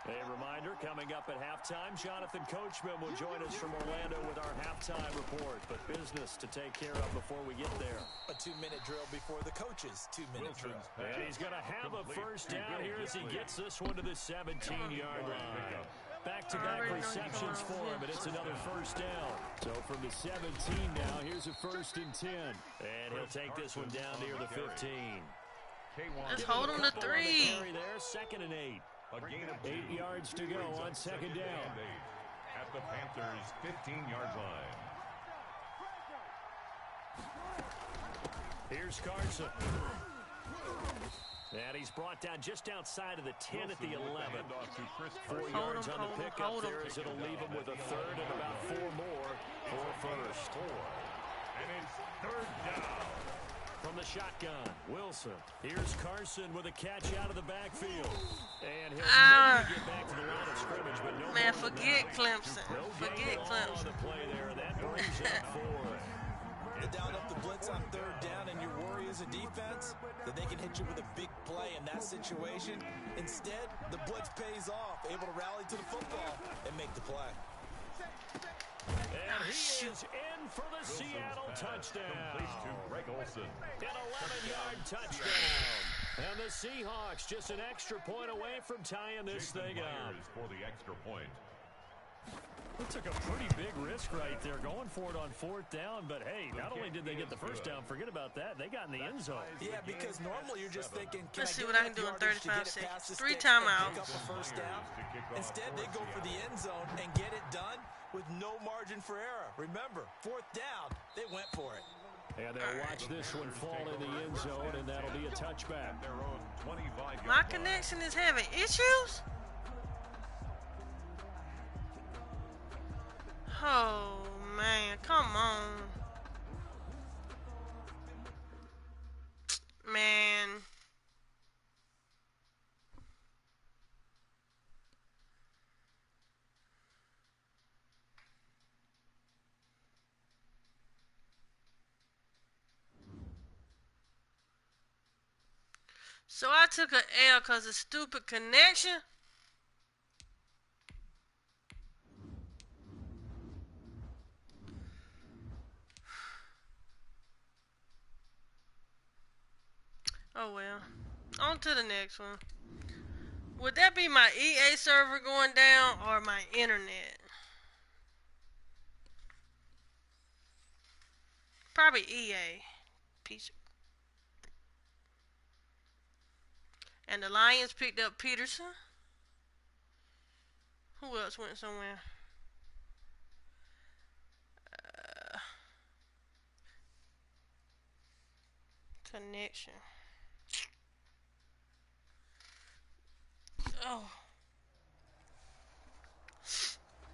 A reminder, coming up at halftime, Jonathan Coachman will join us from Orlando with our halftime report. But business to take care of before we get there. A 2-minute drill before the coaches' 2-minute drill. And he's going to have a first down here as he gets this one to the 17-yard line. Back-to-back receptions for him, and it's another first down. So from the 17 now, here's a 1st and 10. And he'll take this one down near the 15. Let's hold him to 3. There, 2nd and 8. A gain of 8 yards to go on second down. At the Panthers' 15-yard line. Here's Carson. And he's brought down just outside of the 10 at the 11. 4 yards on the pickup there as it'll leave him with a 3rd and about 4 more for a first. And it's 3rd down. From the shotgun, Wilson. Here's Carson with a catch out of the backfield. And he'll maybe get back to the line of scrimmage, but no. Man, forget Clemson. Forget Clemson. The play there, that brings up 4. The down up the blitz on 3rd down, and your worry as a defense that they can hit you with a big play in that situation. Instead, the blitz pays off, able to rally to the football and make the play. And he is in for the Seattle touchdown. Complete to Greg Olsen. An 11-yard touchdown. And the Seahawks just an extra point away from tying this thing up. For the extra point. They took a pretty big risk right there going for it on 4th down, but hey, not only did they get the first down, forget about that, they got in the end zone. Yeah, because normally you're just thinking, let's see what I can do in 35 seconds. 3 timeouts. Instead, they go for the end zone and get it done with no margin for error. Remember, 4th down, they went for it. And they'll watch this one fall in the end zone, and that'll be a touchback. My connection is having issues? Oh, man. Come on. Man. So I took an L because of stupid connection. Oh well. On to the next one. Would that be my EA server going down or my internet? Probably EA. Piece of... And the Lions picked up Peterson. Who else went somewhere? Connection. Oh.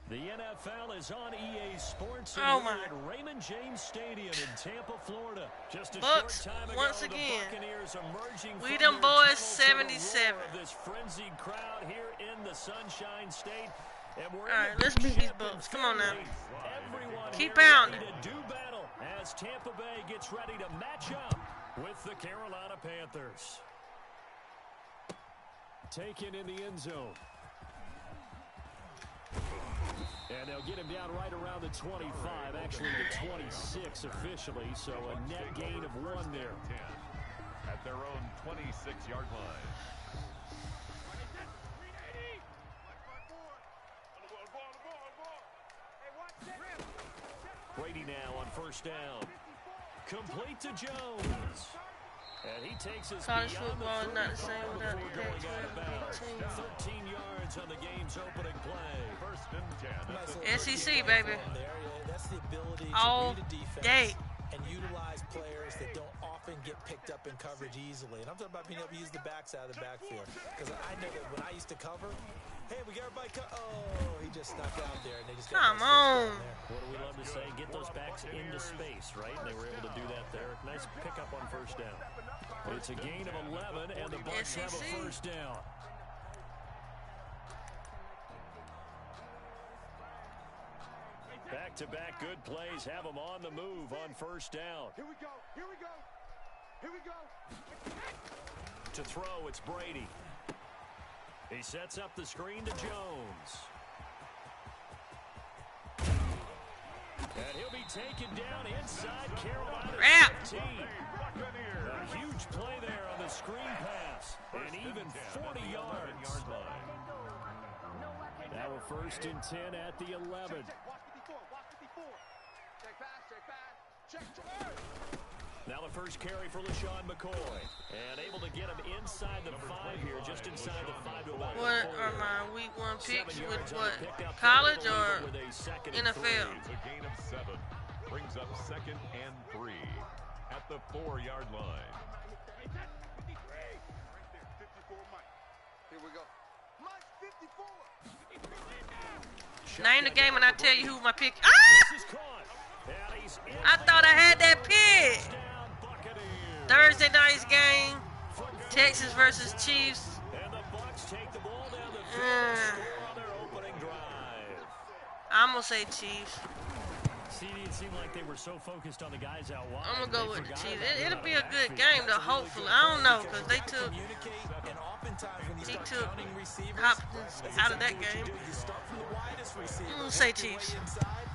The NFL is on EA Sports Oh and my. at Raymond James Stadium in Tampa, Florida. Just a Bucks, short time ago, once the again. Buccaneers emerging We from them their boys tunnel to the 77. roar of this frenzied crowd here in the Sunshine State. And we're All in right, the let's beat these champion Bucks. Come on now. family. Everyone Keep here pounding. ready to do battle as Tampa Bay gets ready to match up with the Carolina Panthers. Taken in the end zone. And they'll get him down right around the 25, actually the 26 officially, so a net gain of 1 there. At their own 26-yard line. Brady now on 1st down. Complete to Jones. And he takes his College beyond football is not the same before without the going out of bounds. Pac-12 13 yards on the game's opening play. 1st and 10. SEC, baby. That's the ability to All read a defense day. and utilize players that don't often get picked up in coverage easily. And I'm talking about being able to use the backs out of the backfield. Because I know that when I used to cover, hey, we got everybody oh, he just snuck out there. And they just got Come on. What do we love to say? Get those backs into space, right? And they were able to do that there. Nice pickup on 1st down. It's a gain of 11, and the Bucks have a 1st down. Back-to-back good plays have them on the move on 1st down. Here we go. Here we go. Here we go. To throw, it's Brady. He sets up the screen to Jones. And he'll be taken down inside Carolina. Wrap. 15. A huge play there on the screen pass. And even 40 yards. Now a 1st and 10 at the 11. Watch 54. Watch 54. Check pass. Check pass. Check. Now the first carry for LaShawn McCoy. And able to get him inside the 5 here, just inside the 5 to about What 40. are my week 1 picks 7 with yards on what? the pickup. College They'll or leave it with a 2nd and 3. NFL? It's a gain of 7. Brings up 2nd and 3 at the 4-yard line. 54, Mike. Here we go. Mike, 54. Name the game and I tell you who my pick. Ah! This is caught. And he's in I thought I had that pick. touchdown, Buccaneers. Thursday night's game. Texas versus Chiefs. And the Bucs take the ball down the field and score on their opening drive. I'm going to say Chiefs. See, it seemed like they were so focused on the guys out wide. I'm going to go they with the forgot Chiefs. about It'll be the a good backfield. game, though, hopefully. I don't know, because they took Communicate, and oftentimes when you He start took counting receivers, Hopkins that's out of that exactly what game. you do. You start from the widest receiver, I'm gonna say work your way Chiefs. inside,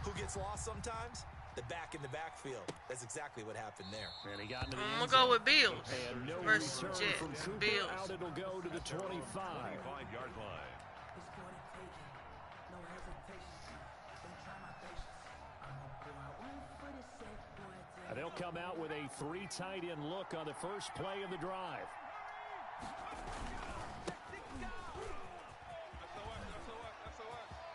Who gets lost sometimes? The back in the backfield. That's exactly what happened there. And he got into the I'm going to go with Bills and no versus return Jets. from Cooper. Bills. Out it'll go to the 25. 25-yard line. And they'll come out with a 3 tight end look on the first play of the drive.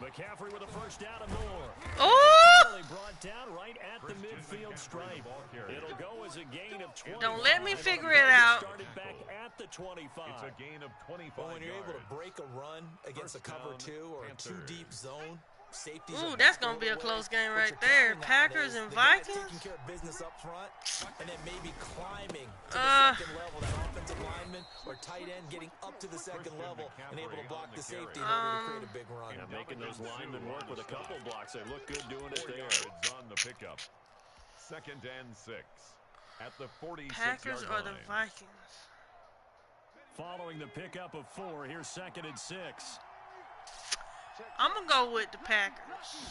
McCaffrey with a first down and more. Oh! Brought down right at the midfield stripe. It'll go as a gain of 20. Don't let me figure it out. Started back at the 25. It's a gain of 25 Well, when you're able yards. to break a run against a cover 2 or a 2-deep zone, safeties. Ooh, that's going to be a close game right there. Packers and Vikings. Taking care of business up front, and then maybe climbing to the second level. That offensive lineman or tight end getting up to the second level and able to block the safety in order to create a big run. Yeah, making those linemen work with a couple blocks. They look good doing it 4 there. yards on the pickup. 2nd and 6 at the 46-yard Packers or the line. Vikings? Following the pickup of 4, here's 2nd and 6. I'm going to go with the Packers.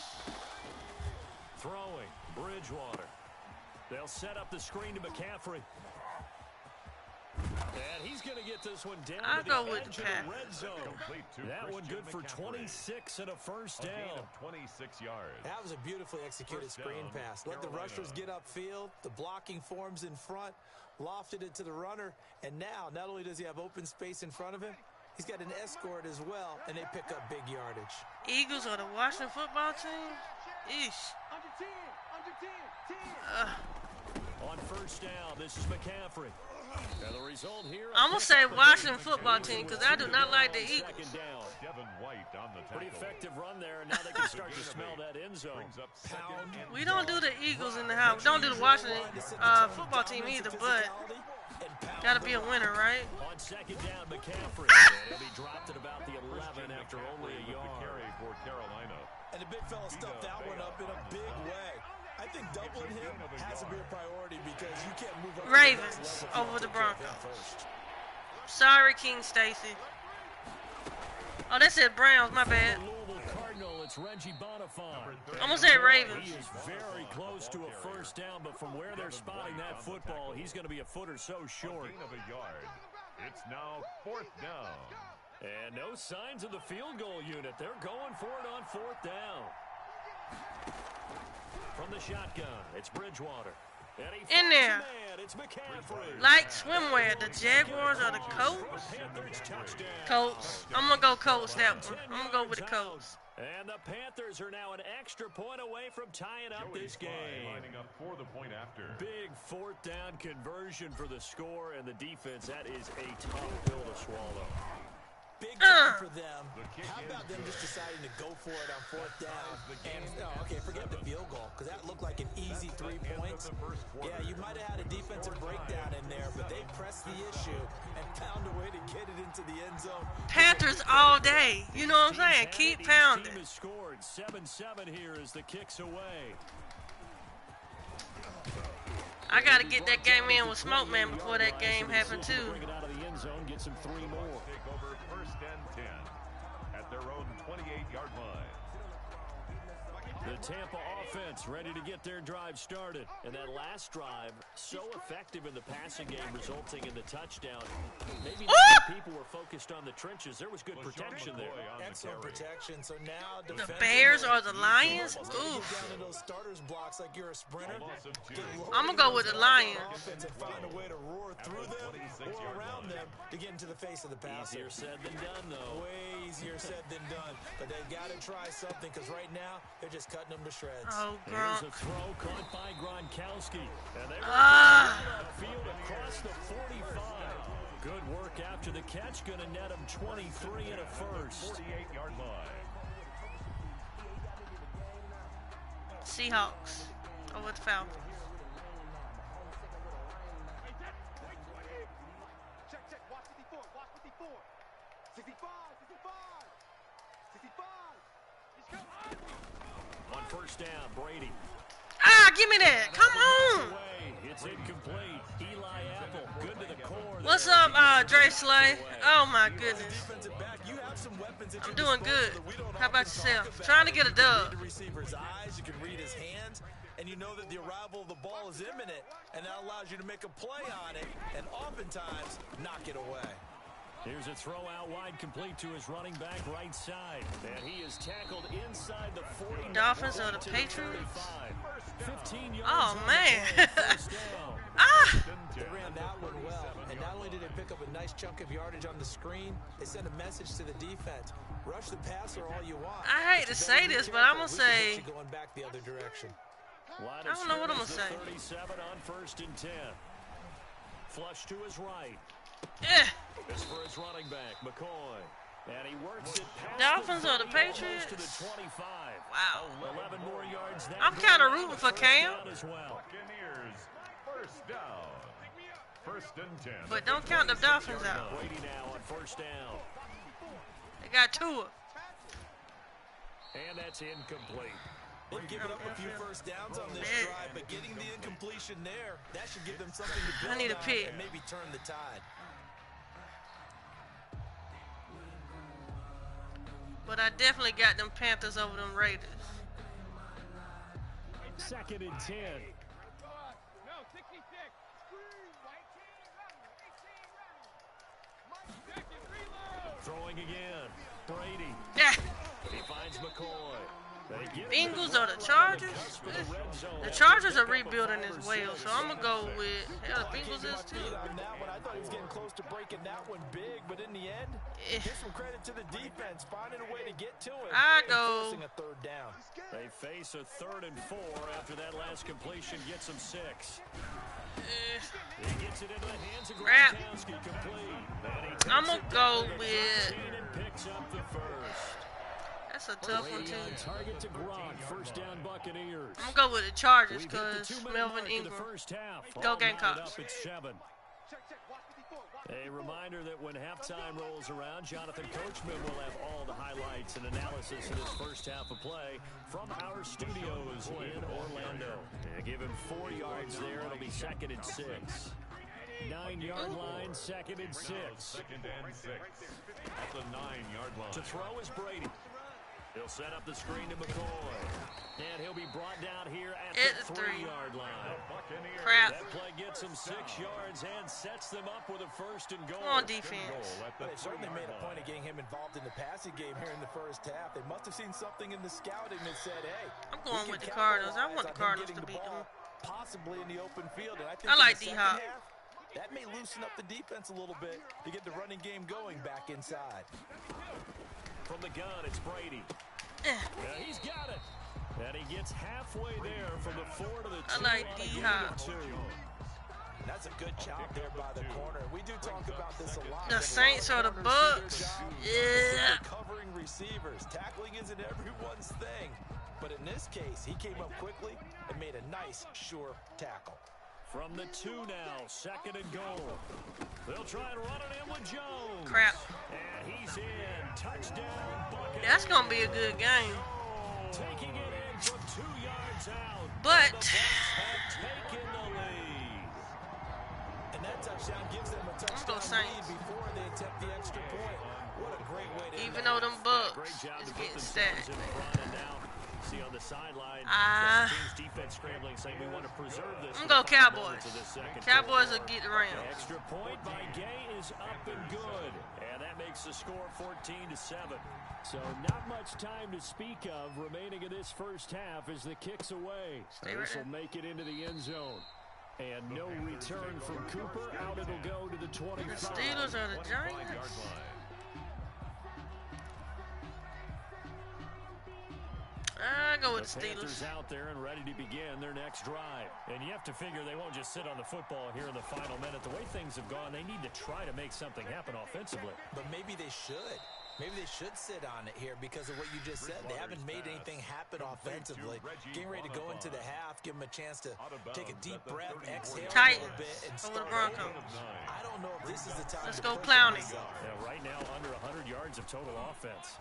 Throwing, Bridgewater. They'll set up the screen to McCaffrey. And he's going to get this one down I'll to the go with edge the of the Packers. red zone. Complete to That one Christian good for McCaffrey. 26 and a first A gain down. of 26 yards. That was a beautifully executed First screen down, pass. Let the Carolina. rushers get upfield. The blocking forms in front. Lofted it to the runner. And now, not only does he have open space in front of him, he's got an escort as well, and they pick up big yardage. Eagles or the Washington football team? Eesh. Under 10, under 10, 10. On first down, this is McCaffrey. And the result here. I'm going to say Washington football team because I do not like the Eagles. Second down. Devin White on the tackle. Pretty effective run there, and now they can start to smell that end zone. Brings up 2nd and We don't do the Eagles in the house. We don't do the Washington football team either, but got to be a winner, right? On second down, McCaffrey. And he dropped it about the 11 after only a with the yard. carry for Carolina. And the big fella stuffed that one up in a big way. I think doubling him has to be a priority because you can't move up. Ravens over the Broncos. Sorry, King Stacy. Oh, that said Browns. My bad. Louisville Cardinal, it's Reggie Bonifant. I'm going to say Ravens. He is very close to a first down, but from where they're spotting that football, he's going to be a foot or so short. Gain of a yard. It's now 4th down. And no signs of the field goal unit. They're going for it on 4th down. From the shotgun, it's Bridgewater. And he In there. man, it's McCaffrey. Like swimwear, the Jaguars or the Colts? Panthers touchdown. Colts. I'm going to go Colts that one. I'm going to go with the Colts. And the Panthers are now an extra point away from tying up Joey this Fry game. lining up for the point after. Big 4th down conversion for the score and the defense. That is a tough pill to swallow. Big time for them. How about them just deciding to go for it on 4th down? And, okay, forget the field goal, because that looked like an easy 3 points. Yeah, you might have had a defensive breakdown in there, but they pressed the issue and found a way to get it into the end zone. Panthers all day. You know what I'm saying? Keep pounding. Team has scored 7-7 here as the kicks away. I got to get that game in with Smoke Man before that game happened, too. Bring it out of the end zone, get some 3 more. Take over 1st and 10 at their own 28-yard line. The Tampa offense ready to get their drive started. And that last drive, so effective in the passing game, resulting in the touchdown. Maybe not people were focused on the trenches. There was good protection there. Excellent protection. So now The Bears or the Lions? Oof. down to those starters blocks like you're a sprinter. I'm going to go with the Lions. Offense and find a way to roar through them or around them to get into the face of the passer. Easier said than done, though. Way easier said than done. But they've got to try something because right now they're just cutting them to shreds. Oh, Here's Gronk. a throw caught by Gronkowski. And they field across the 45. Good work after the catch. Going to net him 23 and a first. 48-yard line. Seahawks over the Falcons. Check, check. Watch 54. Watch 54. 65. 65. 65. Let's go. On first down, Brady. Ah, give me that. Come on. It's incomplete. Eli Apple, good to the core. What's up, Dre Slay? Oh my goodness. I'm doing good. How about yourself? Trying to get a dub. The receiver's eyes, you can read his hands, and you know that the arrival of the ball is imminent, and that allows you to make a play on it, and oftentimes knock it away. Here's a throw out wide, complete to his running back right side. And he is tackled inside the 40. Dolphins or the Patriots? 15 yards. Oh, man. Ah! They ran that one well, and not only did they pick up a nice chunk of yardage on the screen, they sent a message to the defense. Rush the passer all you want. I hate to say this, but I'm going to say, going back the other direction. I don't know what I'm going to say. 37 on 1st and 10. Flush to his right. Yeah. This for his running back, McCoy. And he works it past Dolphins or the almost Patriots? to the 25. Wow. 11 more yards. That I'm kind of rooting for Cam. as well. Buccaneers, first down. 1st and 10. But don't count the Dolphins out. Brady now on 1st down. They got Tua. And that's incomplete. They've given up a few first downs on this Man. drive, but getting the incompletion there, that should give them something to build I need a on pick. and maybe turn the tide. But I definitely got them Panthers over them Raiders. 2nd and 10. No, 66. Throwing again. Brady. Yeah. He finds McCoy. Bengals or the Chargers? The Chargers are rebuilding as well, so I'm going to go with, hell, the Bengals is too. On that one, I thought he was getting close to breaking that one big, but in the end, give some credit to the defense, finding a way to get to him. I go. Forcing a 3rd down. They face a 3rd and 4 after that last completion gets him 6. He gets it into the hands of Crap. Gronkowski, complete. I'm going to go with, And picks up the first. that's a tough one Brady on too. target to Gronk. 1st down Buccaneers. I'm going to go with the Chargers We've hit the because 2-minute Melvin mark in the Ingram. first half. Go All knotted Gamecocks. Up at 7. A reminder that when halftime rolls around, Jonathan Coachman will have all the highlights and analysis of this first half of play from our studios in Orlando. And give him 4 yards there. It'll be 2nd and 6. 9-yard line, 2nd and 6. 2nd and 6. At the 9-yard line. To throw is Brady. He'll set up the screen to McCoy. And he'll be brought down here at the 3-yard line. Crap. That play gets him 6 yards and sets them up with a 1st and goal. Come on, defense. But they certainly made a point of getting him involved in the passing game here in the first half. They must have seen something in the scouting that said, hey, I'm going with the Cardinals. I want the Cardinals to beat them. Possibly in the open field. And I think I like in the D-Hop. second half, that may loosen up the defense a little bit to get the running game going back inside. From the gun, it's Brady. Eh. Yeah, he's got it. And he gets halfway there from the 4 to the 2. I like on a gain D-Hop. of 2. That's a good job there by the corner. We do talk about this a lot. The Saints or the Bucks? Yeah. Covering receivers. Tackling isn't everyone's thing. But in this case, he came up quickly and made a nice, sure tackle. From the 2 now, 2nd and goal. They'll try and run it in with Jones. Crap. And he's in. Touchdown, Buccaneers. That's going to be a good game. Taking it in from 2 yards out. But The Bucs have taken the lead. And that touchdown gives them a touchdown lead before they attempt the extra point. What a great way to even though them Bucks Great job is to put getting themselves stacked. in front, and now see on the sideline, Ah. the team's defense scrambling, saying we want to preserve this. I'm for going the to go final Cowboys. moments of this second Cowboys quarter. will get the Rams. Extra point by Gay is up and good, and that makes the score 14-7. So not much time to speak of remaining in this first half as the kick's away. Stay right This will there. make it into the end zone. And no return from Cooper. Out it'll go to the 25. The Steelers or the Giants? I go with the Panthers Steelers. out there and ready to begin their next drive. And you have to figure they won't just sit on the football here in the final minute. The way things have gone, they need to try to make something happen offensively. But maybe they should. Maybe they should sit on it here because of what you just said. They haven't made anything happen offensively. Getting ready to go into the half, give them a chance to take a deep breath, exhale a Titans little bit, and over the start Broncos. over. I don't know if this is the time Let's to go push Clowney. themselves. Yeah, right now, under 100 yards of total offense.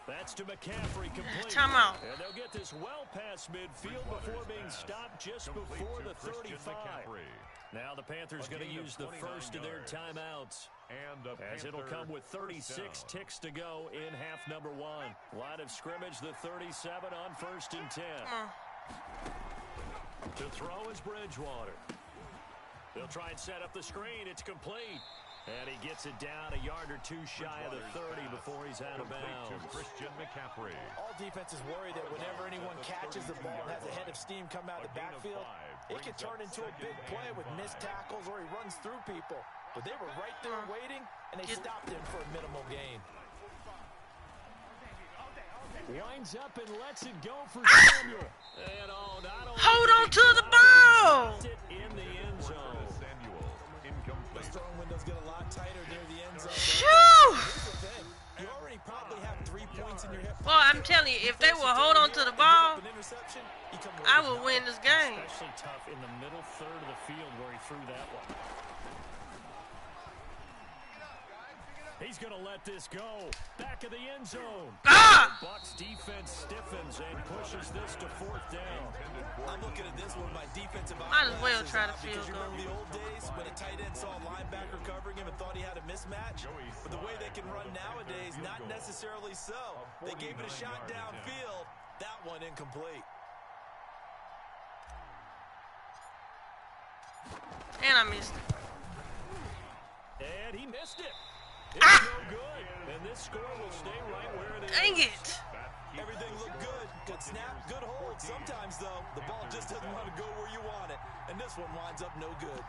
That's to McCaffrey, complete. Timeout. And they'll get this well past midfield before being stopped just before the 35. Now the Panthers going to use the first of their timeouts, as it'll come with 36 ticks to go in half number 1. Line of scrimmage, the 37 on 1st and 10. To throw is Bridgewater. They'll try and set up the screen. It's complete. And he gets it down a yard or two shy of the 30 before he's out of bounds. Christian McCaffrey. All defenses worry that whenever anyone catches the ball and has a head of steam come out of the backfield, it can turn into a big play with missed tackles or he runs through people. But they were right there waiting, and they stopped him for a minimal gain. Winds up and lets it go for Samuel. And hold on to the ball. In the end zone. The strong window's get a lot tighter near the end zone. You already probably have 3 points in your hip. Well, I'm telling you, if they will hold on to the ball, I will win this game. Especially tough in the middle third of the field where he threw that one. He's going to let this go. Back of the end zone. The Bucs defense stiffens and pushes this to 4th down. I'm looking at this one, my defensive might as well try to field goal. Remember the old days when a tight end saw a linebacker covering him and thought he had a mismatch? But the way they can run nowadays, not necessarily so. They gave it a shot downfield. That one incomplete. And I missed it. And he missed it. It's no good. And this score will stay right where it is. Dang it. Everything looked good. Good snap, good hold. Sometimes, though, the ball just doesn't want to go where you want it. And this one winds up no good.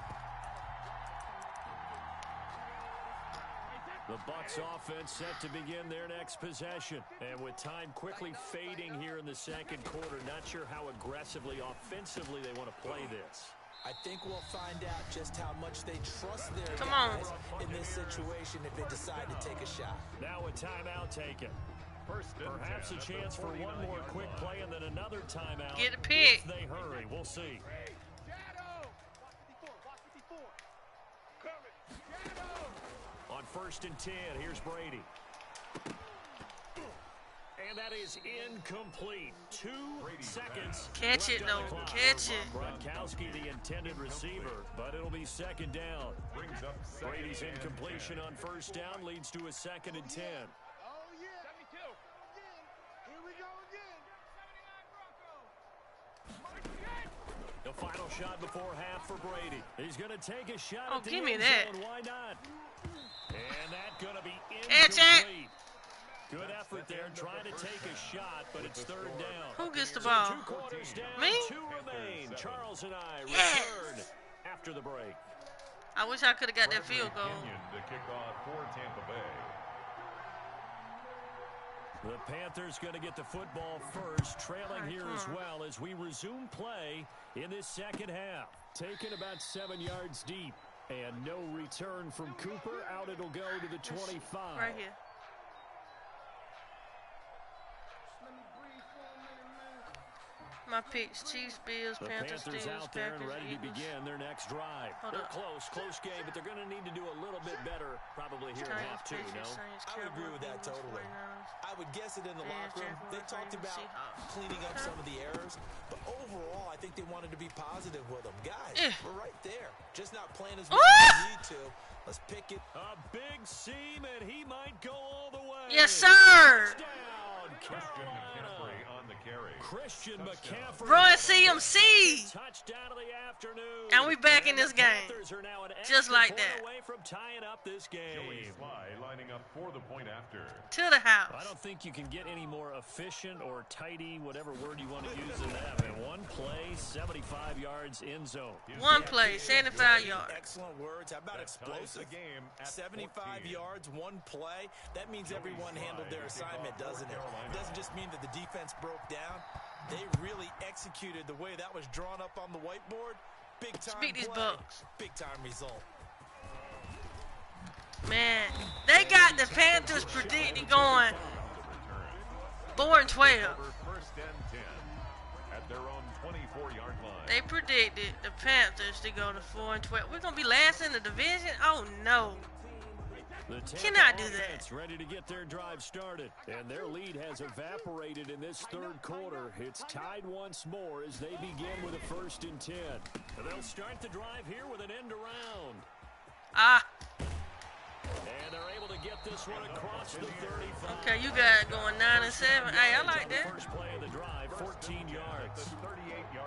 The Bucs offense set to begin their next possession. And with time quickly fading here in the second quarter, not sure how aggressively, offensively they want to play this. I think we'll find out just how much they trust their guys in this situation if they decide to take a shot. Now a timeout taken. Perhaps a chance for one more quick play and then another timeout. Get a pick. If they hurry, we'll see. On 1st and 10, here's Brady. And that is incomplete. 2 seconds. Catch it, though. Catch it. Gronkowski, the intended receiver, but it'll be 2nd down. Brady's incompletion on 1st down leads to a 2nd and 10. Oh, yeah. 72. Here we go again. The final shot before half for Brady. He's going to take a shot at the give me end that. zone. Why not? And that's going to be Catch incomplete. it. Good effort there, trying to take a shot, but it's 3rd down. Who gets the ball? 2 quarters down, Me? 2 remain. Charles and I Yes. return after the break. I wish I could have got that field goal. To kick off for Tampa Bay. The Panthers going to get the football first, trailing here as well as we resume play in this second half. Taken about 7 yards deep, and no return from Cooper. Out it'll go to the 25. Right here. My picks: Chiefs, Bills, The Panthers, Panthers Steelers, out there and Packers, ready to Eagles. begin their next drive. They're close game, but they're going to need to do a little bit better probably here in half 2, no? I would agree with that totally. I would guess it in the locker room. They talked about cleaning up some of the errors, but overall, I think they wanted to be positive with them. Guys, we're right there. Just not playing as well as we need to. Let's pick it. A big seam, and he might go all the way. Yes, sir. Touchdown, Carolina. On the carry. Christian McCaffrey. Run CMC. Touchdown of the afternoon. And we back in this game. Panthers are now an Just extra like point that. away from tying up this game. Joey Sly lining up for the point after. To the house. I don't think you can get any more efficient or tidy, whatever word you want to use than that. In one play, 75 yards in zone. One play, 75 yards. Excellent words. How about explosive? The game at 75 14. yards, one play. That means everyone handled their assignment, doesn't it? It doesn't just mean that the defense broke down. They really executed the way that was drawn up on the whiteboard. Big time Speak these play, Bucks. big time result. Man, they got the Panthers predicted going 4-12. First and 10 at their own 24-yard line. They predicted the Panthers to go to 4-12. We're gonna be last in the division. Oh no. Cannot do that. Ready to get their drive started, and their lead has evaporated in this third quarter. It's tied once more as they begin with a 1st and 10. They'll start the drive here with an end around. And they're able to get this one across the 35. Okay, you got it going 9 and 7. Hey, I like that. First play of the drive, 14 yards.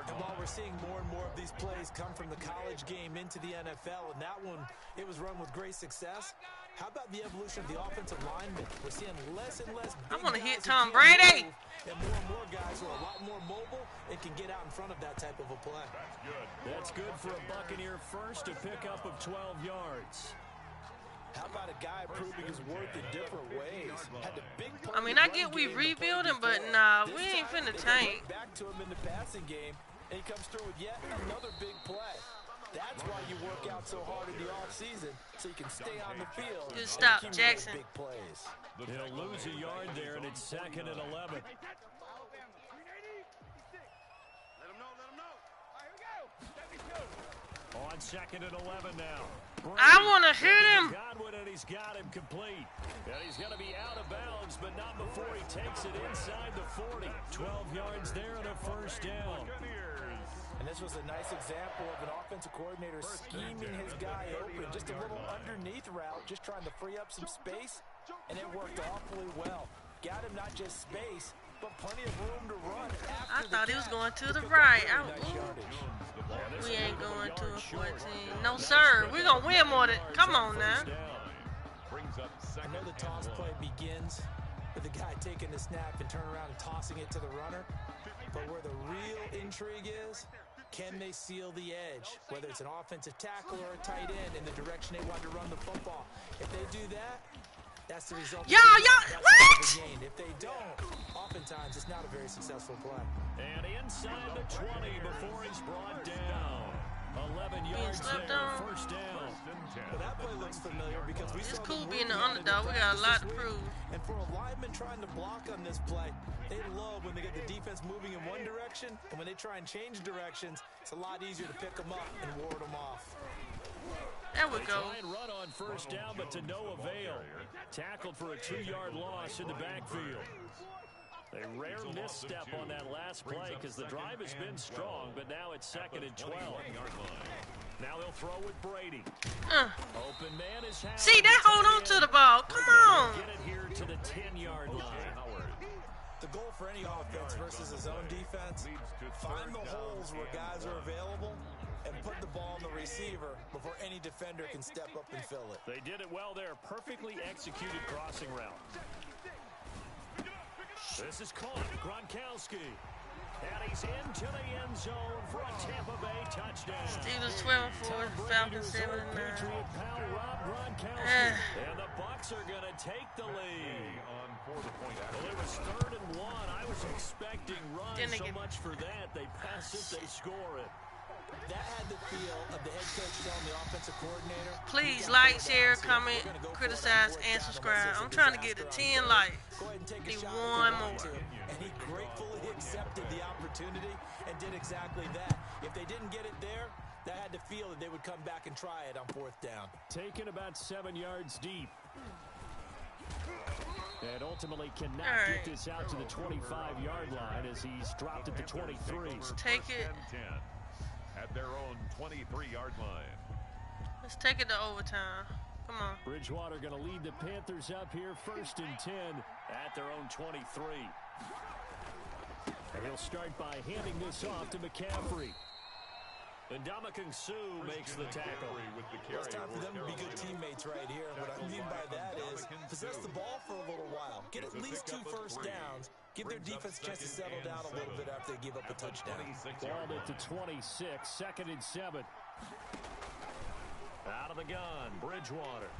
And while we're seeing more and more of these plays come from the college game into the NFL, and that one, it was run with great success. How about the evolution of the offensive linemen? We're seeing less and less big I want to guys hit who Tom can't Brady. move, and more guys who are a lot more mobile and can get out in front of that type of a play. That's good for a Buccaneer first, a pickup of 12 yards. How about a guy proving his worth in different ways? Had the big I mean, I get we rebuilding, but nah, we ain't finna tank. Back to him in the passing game, and he comes through with yet another big play. That's why you work out so hard in the offseason, so you can stay on the field. Good stop, and Jackson. big plays. He'll lose a yard there, and it's 2nd and 11. Let him know. All right, here we go. On 2nd and 11 now. I want to hit him. Godwin, and he's got him complete. And he's going to be out of bounds, but not before he takes it inside the 40. 12 yards there and a 1st down. And this was a nice example of an offensive coordinator scheming his guy open. Just a little underneath route, just trying to free up some space, and it worked awfully well. Got him not just space, but plenty of room to run. I thought he was going to the right. We ain't going to a 14. No, sir. We're going to win more than... Come on now. I know the toss play begins with the guy taking the snap and turning around and tossing it to the runner. But where the real intrigue is, can they seal the edge? Whether it's an offensive tackle or a tight end in the direction they want to run the football. If they do that, that's the result. What? If they don't, oftentimes it's not a very successful play. And inside the 20 before he's brought down. 11 yards there, 1st down. Well, that play looks familiar because we It's saw cool them being the working on it underdog. We got a practice lot this to week. prove. And for a lineman trying to block on this play, they love when they get the defense moving in one direction, and when they try and change directions, it's a lot easier to pick them up and ward them off. There we go. Try and run on 1st down, but to no avail. Tackled for a 2-yard loss in the backfield. A rare misstep on that last play because the drive has been strong, but now it's 2nd and 12. Now they'll throw with Brady. Open man is Howard. See, they hold on to the ball. Come on. Get it here to the 10-yard line. The goal for any offense versus his own defense, find the holes where guys are available and put the ball on the receiver before any defender can step up and fill it. They did it well there. Perfectly executed crossing route. This is caught. Gronkowski. And he's into the end zone for a Tampa Bay touchdown. Steelers 12-4, Falcons 7-9. Patriot pal Rob Gronkowski. And the Bucs are going to take the lead. Well, it was 3rd and 1. I was expecting runs so much for that. They pass it, they score it. That had the feel of the head coach telling the offensive coordinator. Please like, share, comment, criticize, and subscribe. I'm trying to get to 10 likes. Need one more. And he gratefully accepted the opportunity and did exactly that. If they didn't get it there, that had the feel that they would come back and try it on 4th down. Taken about 7 yards deep. And ultimately cannot get this out to the 25-yard line as he's dropped at the 23. Let's take it. At their own 23-yard line. Let's take it to overtime. Come on. Bridgewater going to lead the Panthers up here 1st and 10 at their own 23. And he'll start by handing this off to McCaffrey. And Ndamukong Suh makes the tackle. It's time for them to be good teammates right here. And what I mean by that is possess the ball for a little while. Get at least 2 first downs. Give their defense a chance to settle down a little bit after they give up a touchdown. Ball at the 26, 2nd and 7. Out of the gun, Bridgewater.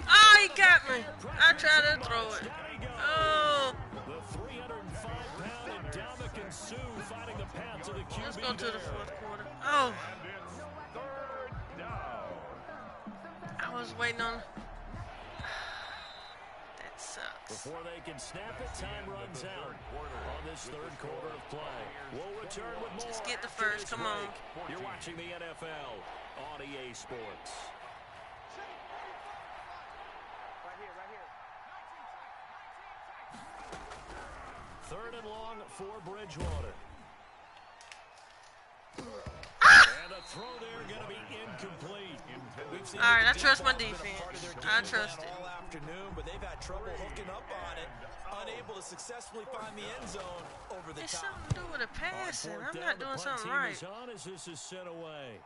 Oh, he got me. I tried to throw it. Oh. The 305-pound Ndamukong Suh fighting the path to the QB. Let's go to the 4th quarter. Oh. I was waiting on... That sucks. Before they can snap it, time runs out on this 3rd quarter of play. We'll return with more. Just get the first. Come on. You're watching the NFL on EA Sports. 3rd and long for Bridgewater. And the throw there going to be incomplete. All right, I trust my defense. I trust it. All afternoon, but they've had trouble hooking up on it, unable to successfully find the end zone over the It's top. something to do with the passing. I'm not doing something right. On as this is sent away.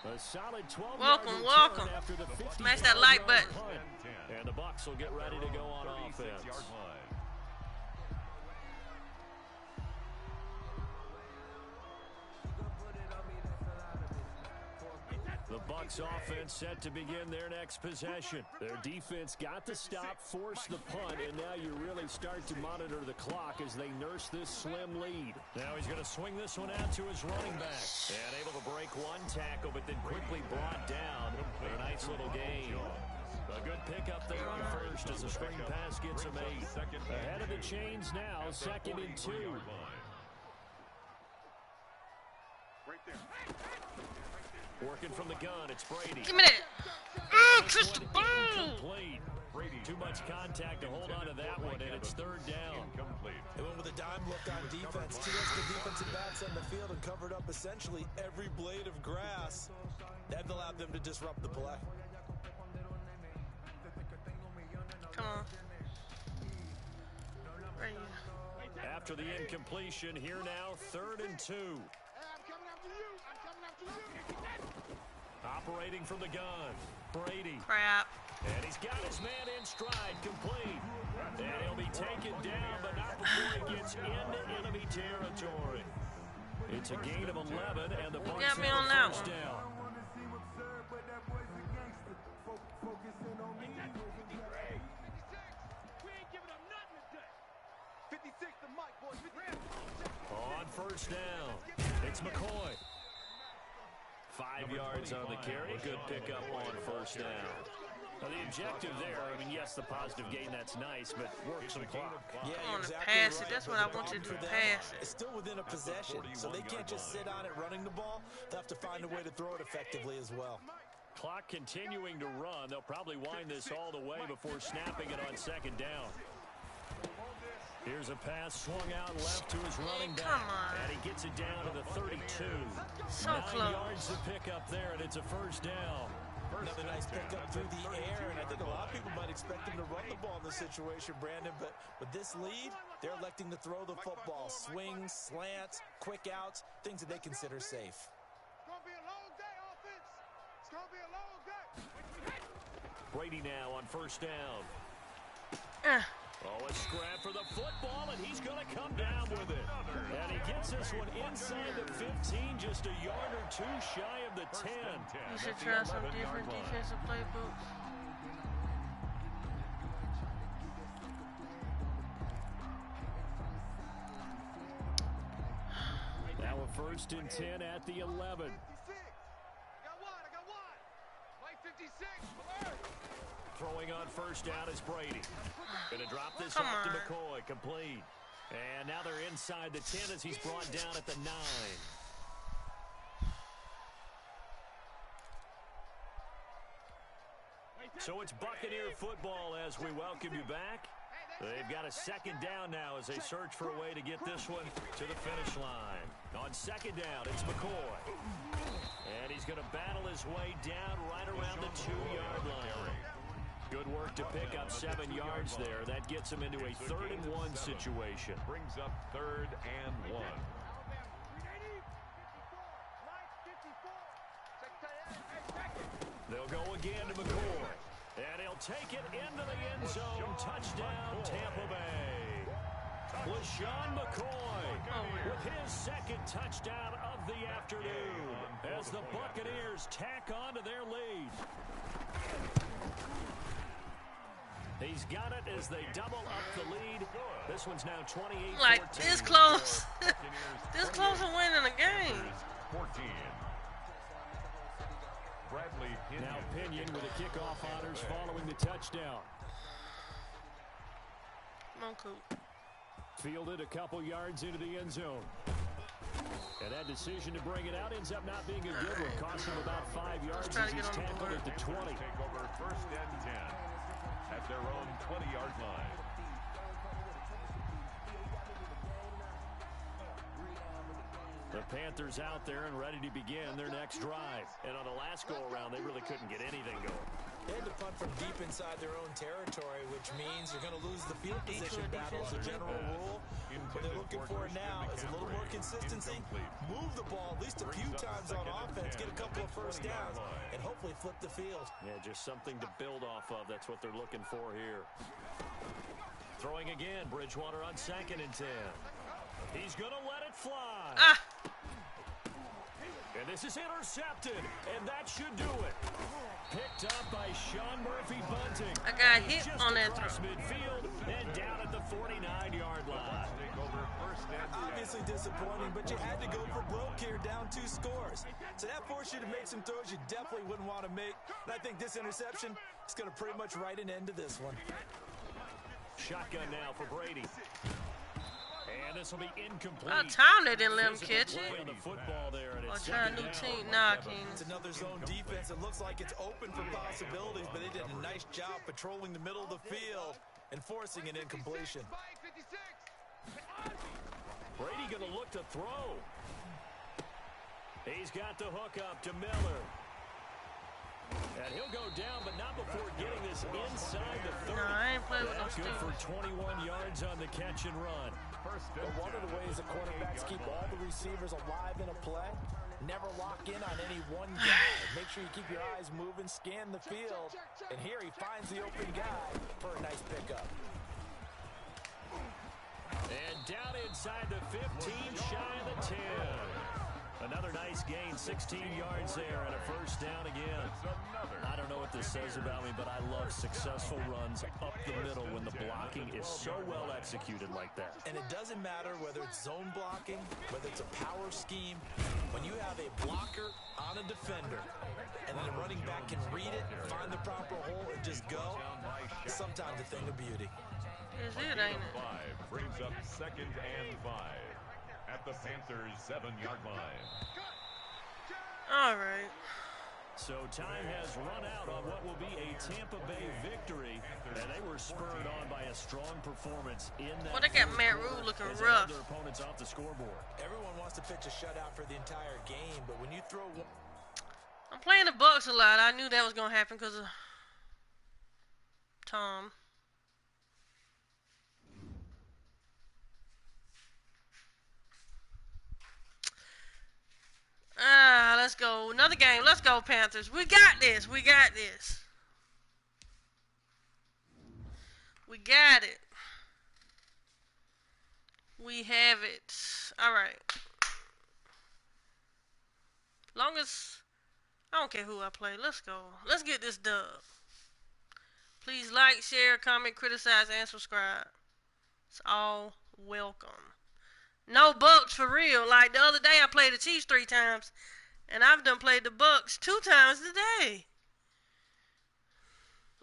A solid 12 Welcome. After the Smash that like button. And the Bucs will get ready to go on offense. The Bucs offense set to begin their next possession. Their defense got the stop, forced the punt, and now you really start to monitor the clock as they nurse this slim lead. Now he's going to swing this one out to his running back. And able to break one tackle, but then quickly brought down for a nice little gain. A good pickup there on first as the screen pass gets him 8. Ahead of the chains now, 2nd and 2. Right there. Working from the gun, it's Brady. Give me that. Kiss the ball. Incomplete. Too much contact to hold on to that one, and it's 3rd down. They went with a dime look on defense. 2 extra defensive backs on the field and covered up essentially every blade of grass. That allowed them to disrupt the play. Come on. Right here. After the incompletion, here now, 3rd and 2. Operating from the gun, Brady. Crap. And he's got his man in stride, complete. And he'll be taken down, but not before he gets into enemy territory. It's a gain of 11, and the Bucs got me have on a that first one. down. On first down, it's McCoy. 5 yards on the carry. Good pickup on first down. Now the objective there, I mean, yes, the positive gain, that's nice, but work some clock. Yeah, I want to exactly pass right. it. That's what I want you to do, pass it. It's still within a possession, so they can't just sit on it running the ball. They'll have to find a way to throw it effectively as well. Clock continuing to run. They'll probably wind this all the way before snapping it on 2nd down. Here's a pass swung out left to his running back. Come on. And he gets it down to the 32. So 9 close. yards to pick up there, and it's a first down. Another nice pickup through the air, and I think a lot of people might expect them to run the ball in this situation, Brandon, but with this lead, they're electing to throw the football. Swings, slants, quick outs, things that they consider safe. It's going to be a long day, offense. It's going to be a long day. Brady now on first down. Oh, a scrap for the football, and he's going to come down with it. And he gets this one inside the 15, just a yard or 2 shy of the 10. You should try some different defensive playbooks. Now a 1st and 10 at the 11. I got one. White 56. Throwing on first down is Brady. Going to drop this Come off to on. McCoy, complete. And now they're inside the 10 as he's brought down at the 9. So it's Buccaneer football as we welcome you back. They've got a 2nd down now as they search for a way to get this one to the finish line. On 2nd down, it's McCoy. And he's going to battle his way down right around the 2-yard line. Good work to pick up 7 yards there. That gets him into a 3rd and 1 situation. Brings up 3rd and 1. They'll go again to McCoy. And he'll take it into the end zone. Touchdown, Tampa Bay. LaShawn McCoy with his 2nd touchdown of the afternoon as the Buccaneers tack on to their lead. He's got it as they double up the lead. This one's now 28-14. Like, this close. This close to winning a game. 14. Bradley Pinion. Now Pinion with the kickoff honors following the touchdown. Come on, Coop. Fielded a couple yards into the end zone. And that decision to bring it out ends up not being a good one. Cost him about 5 yards as he's tackled at the 20. Take over 1st and 10 at their own 20-yard line. The Panthers out there and ready to begin their next drive. And on the last go-around, they really couldn't get anything going. They had to punt from deep inside their own territory, which means you're going to lose the field position battle as a general rule. What they're looking for now is a little more consistency, move the ball at least a few times on offense, get a couple of first downs, and hopefully flip the field. Yeah, just something to build off of. That's what they're looking for here. Throwing again, Bridgewater on 2nd and 10. He's going to let it fly. And this is intercepted, and that should do it. Picked up by Sean Murphy Bunting. I got hit on that throw. Midfield and down at the 49-yard line. Obviously disappointing, but you had to go for broke here, down 2 scores. So that forced you to make some throws you definitely wouldn't want to make. And I think this interception is going to pretty much write an end to this one. Shotgun now for Brady. And this will be incomplete. About time they didn't let him catch it. On the football there, and it's try a new team. Nah, Keenan. It's another zone defense. It looks like it's open for possibilities, but they did a nice job patrolling the middle of the field and forcing an incompletion. Brady going to look to throw. He's got the hook up to Miller. And he'll go down, but not before getting this inside the 30. No, I ain't playing with no Good for 21 yards on the catch and run. But one of the ways the quarterbacks keep all the receivers alive in a play, never lock in on any one guy. Make sure you keep your eyes moving, scan the field, and here he finds the open guy for a nice pickup. And down inside the 15, shy of the 10. Another nice gain, 16 yards there, and a first down again. I don't know what this says about me, but I love successful runs up the middle when the blocking is so well executed like that. And it doesn't matter whether it's zone blocking, whether it's a power scheme. When you have a blocker on a defender, and then the running back can read it, find the proper hole, and just go, sometimes a thing of beauty. Is it, ain't it? 5 brings up 2nd and 5. At the Panthers' 7-yard line. All right. So time has run out on what will be a Tampa Bay victory, and they were spurred on by a strong performance in that. Well, they got Matt Rule looking rough. Their opponents off the scoreboard. Everyone wants to pitch a shutout for the entire game, but when you throw one... I'm playing the Bucks a lot. I knew that was going to happen because of Tom. Let's go. Another game. Let's go, Panthers. We got this. We got this. We got it. We have it. All right. Long as I don't care who I play. Let's go. Let's get this dub. Please like, share, comment, criticize, and subscribe. It's all welcome. No Bucks for real. Like the other day I played the Chiefs 3 times. And I've done played the Bucks 2 times today.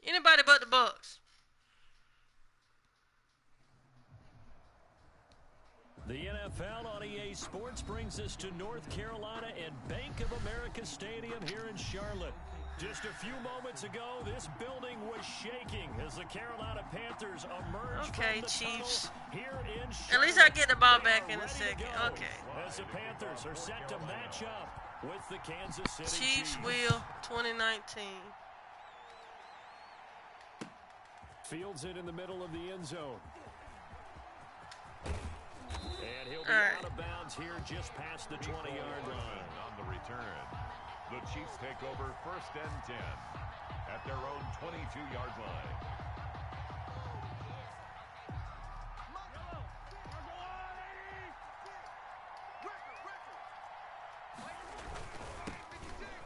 Anybody but the Bucks. The NFL on EA Sports brings us to North Carolina and Bank of America Stadium here in Charlotte. Just a few moments ago, this building was shaking as the Carolina Panthers emerged from the Chiefs. tunnel here in Charlotte. At least I get the ball back in a second. Okay. As the Panthers are set to match up with the Kansas City Chiefs will 2019. Fields it in the middle of the end zone. And he'll be out of bounds here just past the 20-yard line. On the return, the Chiefs take over 1st and 10 at their own 22-yard line.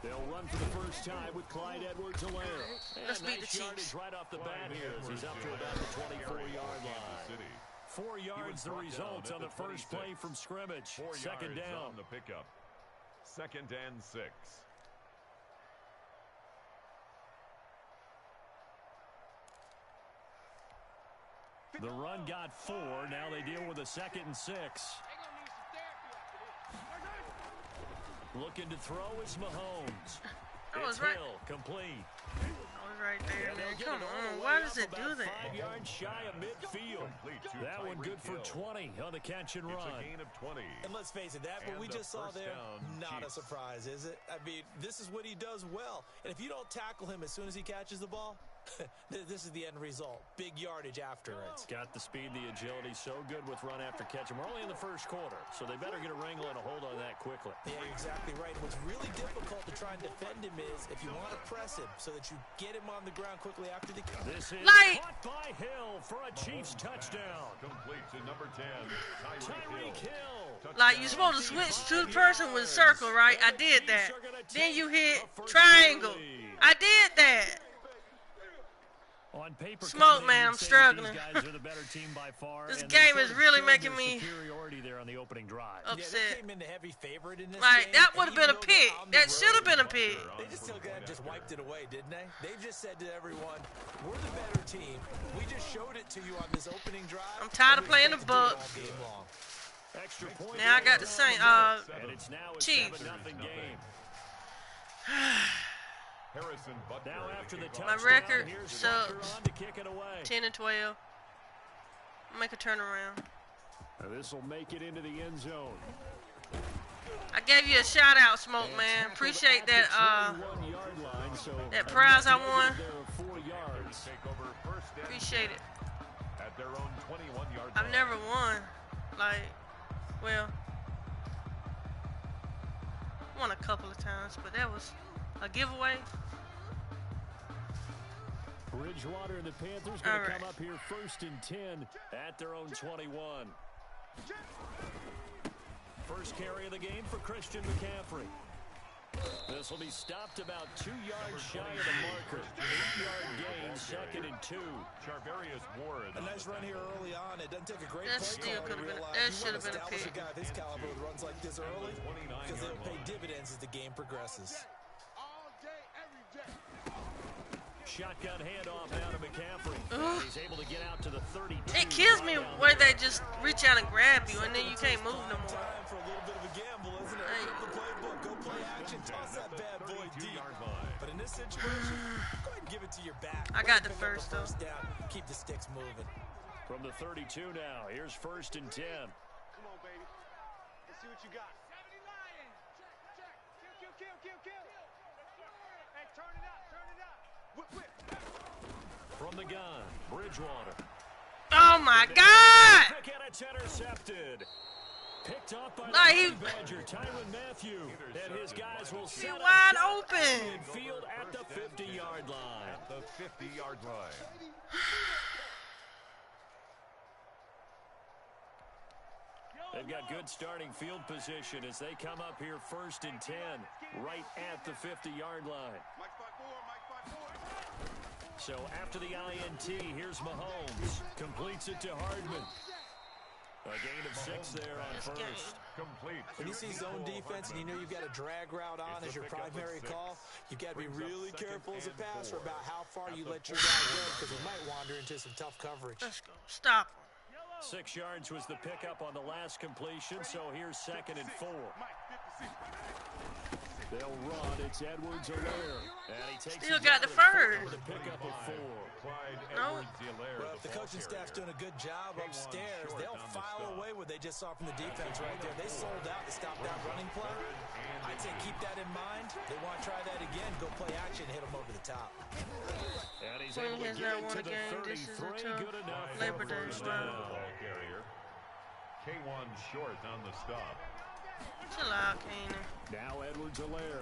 They'll run for the first time with Clyde Edwards-Helaire. Let's beat the Nice Chiefs. yardage right off the bat here as he's up to about the 24-yard line. 4 yards the result on the first play from scrimmage. 2nd down. On the pickup. 2nd and 6. The run got 4. Now they deal with a 2nd and 6. Looking to throw is Mahomes. I was It's right. Hill, complete. I was right there, And man. they'll get Come it all the on. way Why up does it about do that? 5 yards shy of midfield. Complete to That one good for Tyreek Hill. 20 on the catch and It's run. a gain of 20. And let's face it, that what And we the just saw first there, down, not a Chiefs. surprise, is it? I mean, this is what he does well. And if you don't tackle him as soon as he catches the ball, this is the end result. Big yardage after it. Got the speed, the agility, so good with run after catch. And we're only in the first quarter, so they better get a wrangle and a hold on that quickly. Yeah, you're exactly right. And what's really difficult to try and defend him is if you want to press him so that you get him on the ground quickly after the catch. This is Like- caught by Hill for a Chiefs touchdown. Complete to number 10, Tyreek Hill. Hill. Like, you're supposed to switch to the person with circle, right? I did that. Then you hit triangle. I did that. On paper, Smoke, coming in, man, you'd I'm say that struggling. These guys are the better team by far. This and game they is sort of really showed making their me superiority there on the opening drive. Yeah, they upset. came in the heavy favorite in this Like, game, that and would have even been a though they're pick. on the That should have road, been a pick. They just still got just wiped it away, didn't they? They just said to everyone, we're the better team. We just showed it to you on this opening drive. I'm tired and of we playing the expect to do it Bucks. all game long. Extra point. Now I got the same. And it's now a Chiefs. 7-0 game. Harrison Butker. Now after the kickoff. My touchdown, record here's sucks. Butker on to kick it away. 10 and 12. Make a turnaround. This will make it into the end zone. I gave you a shout out, Smoke, man. Appreciate that. That prize I won. Take over first and Appreciate it. at their own 21-yard I've line. never won. Like, well, won a couple of times, but that was a giveaway. Bridgewater and the Panthers All going to right. come up here first and 10 at their own 21. First carry of the game for Christian McCaffrey. This will be stopped about 2 yards shy of the marker. 8-yard gain, 2nd and 2. Charvarius Ward. A nice run here early on. It doesn't take a great That play still caller to could've been- realize that you should've want to been a establish pick. a guy of his caliber with runs like this early because they'll pay dividends as the game progresses. All day, every day. Shotgun handoff now to McCaffrey. And he's able to get out to the 32. It kills me where they just reach out and grab you, and then you can't move no more. Time for a little bit of a gamble, isn't it? Hey. Open up the playbook, go play action, toss that bad boy deep. 32-yard line. But in this situation, go ahead and give it to your back. I got the Pick up first, though. down. Keep the sticks moving. From the 32 now, here's 1st and 10. Come on, baby. Let's see what you got. 70 Lions. Check. Kill. Hey, turn it up. Whip. From the gun, Bridgewater. Oh my God! Pick and it's intercepted. Picked off by Nah, the he- Honey Badger, Tyrann Mathieu. And his guys will He set up wide shop open. midfield at the 50-yard line. At the 50-yard line. They've got good starting field position as they come up here 1st and 10, right at the 50-yard line. Mike 5-4. So after the INT, here's Mahomes. Completes it to Hardman. A gain of 6 there on first. Complete. When you see zone defense and you know you've got a drag route on as your primary call, you've got to be really careful as a passer about how far you let your guy go because he might wander into some tough coverage. Let's go. Stop him. 6 yards was the pickup on the last completion, so here's 2nd and 4. They'll run. It's Edwards-Helaire. And he takes Still it got down the to first. with a pickup of 4. Clyde No. Edwards-Helaire, Well, if the coaching staff's doing a good job upstairs, they'll file away what they just saw from the defense right there. They sold out to stop that running play. I'd say keep that in mind. They want to try that again. Go play action, hit them over the top. And he's Queen able to has get not it won to a the game. This is a 33. tough Good enough for Labor a Day first run. down. Ball carrier. K1 short on the stop. Chill out, Keenan. Now Edwards-Helaire.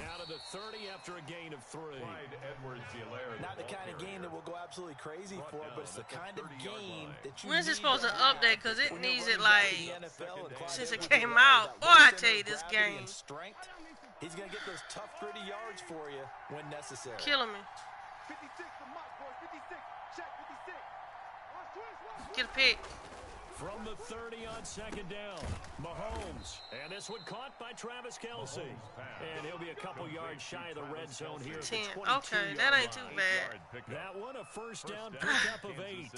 Down to the 30 after a gain of 3. Clyde Edwards-Helaire. Not the kind of game that we'll go absolutely crazy for, but it's the kind of game that you When's it need supposed to have update? Because it when you're needs it running like back in the NFL and Clyde since it Edwards-Helaire, came out. that Boy, low I center tell you, of this gravity game. and strength, he's going to get those tough, gritty yards for you when necessary. Killing me. 56 for Mike, boy. 56. Check 56. Watch. Get a pick. From the 30 on 2nd down, Mahomes. And this one caught by Travis Kelce. And he'll be a couple yards shy of the red zone here at the 10. 22-yard Okay, that ain't too line. bad. That one a first down pickup of 8.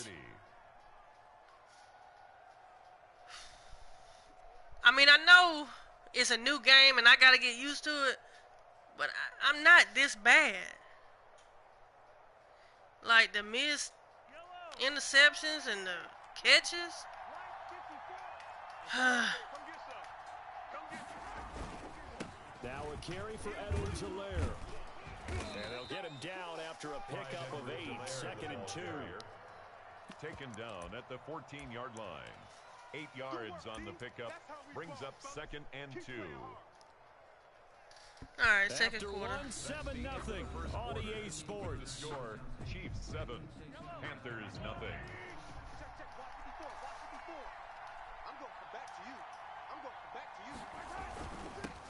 I mean, I know it's a new game and I gotta get used to it. But I'm not this bad. Like the missed interceptions and the catches. Now a carry for Edwards-Helaire. And they'll get him down after a pickup of 8, 2nd and 2. Taken down at the 14-yard line. 8 yards on the pickup. Brings up 2nd and 2. All right, second quarter. 7-0 on EA Sports. Score, Chiefs 7, Panthers nothing.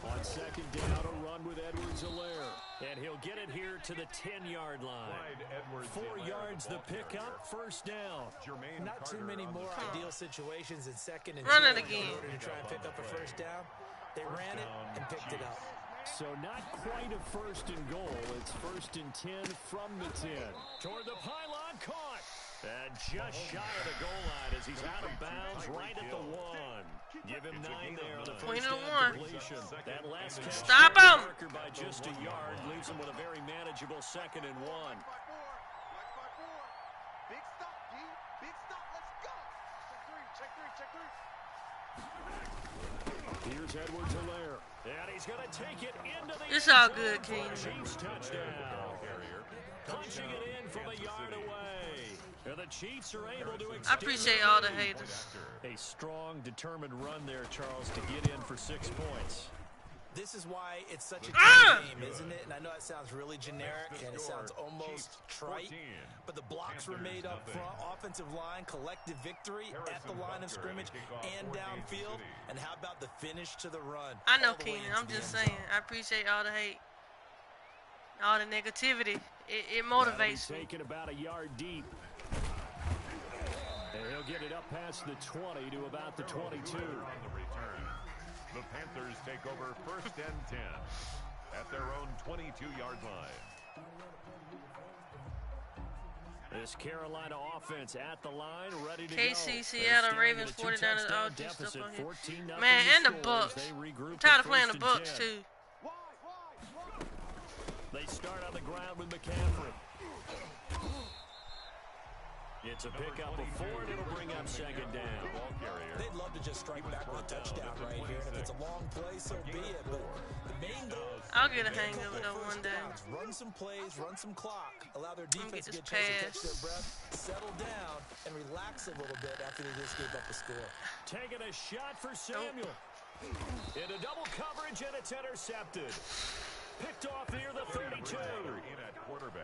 On 2nd down, a run with Edwards-Helaire. And he'll get it here to the 10-yard line. 4 yards the pickup, 1st down. Not too many more ideal situations in 2nd and 2 Run it again. in order to try and pick up a 1st down. They ran it and picked it up. So not quite a 1st and goal. It's 1st and 10 from the 10. Toward the pylon, caught. And just shy of the goal line as he's out of bounds right at the 1. Give him 9 there on the first down completion. That last catch Stop him! marker by just a yard leaves him with a very manageable 2nd and 1. Big stop, D. Big stop. Let's go. Check three. Here's Edwards-Helaire. And he's going to take it into the It's all good, King. Chiefs touchdown. Punching it in from a yard away. And the Chiefs are able to extend. I appreciate all the haters. A strong, determined run there, Charles, to get in for 6 points. This is why it's such a good game, isn't it? And I know it sounds really generic and it sounds almost trite, but the blocks were made up front, offensive line, collective victory at the line of scrimmage and downfield. And how about the finish to the run? I know, Keenan. I'm just saying. I appreciate all the hate, all the negativity. It motivates me. Taken about a yard deep. And he'll get it up past the 20 to about the 22. The Panthers take over 1st and 10 at their own 22-yard line. This Carolina offense at the line, ready to KC, go. Seattle, Ravens, 49ers, all this stuff on here. Man, and the Bucks. I'm tired of playing the Bucks, too. They start on the ground with McCaffrey. It's a pickup of 4, and it'll bring up 2nd down. They'd love to just strike back with a touchdown right here, and if it's a long play, so be it. But the main goal is I'll get a hang of it though one day. run some plays, run some clock, allow their defense to this get a chance to catch pass. their breath, settle down, and relax a little bit after they just gave up the score. Taking a shot for Samuel. Into double coverage, and it's intercepted. Picked off near the 32.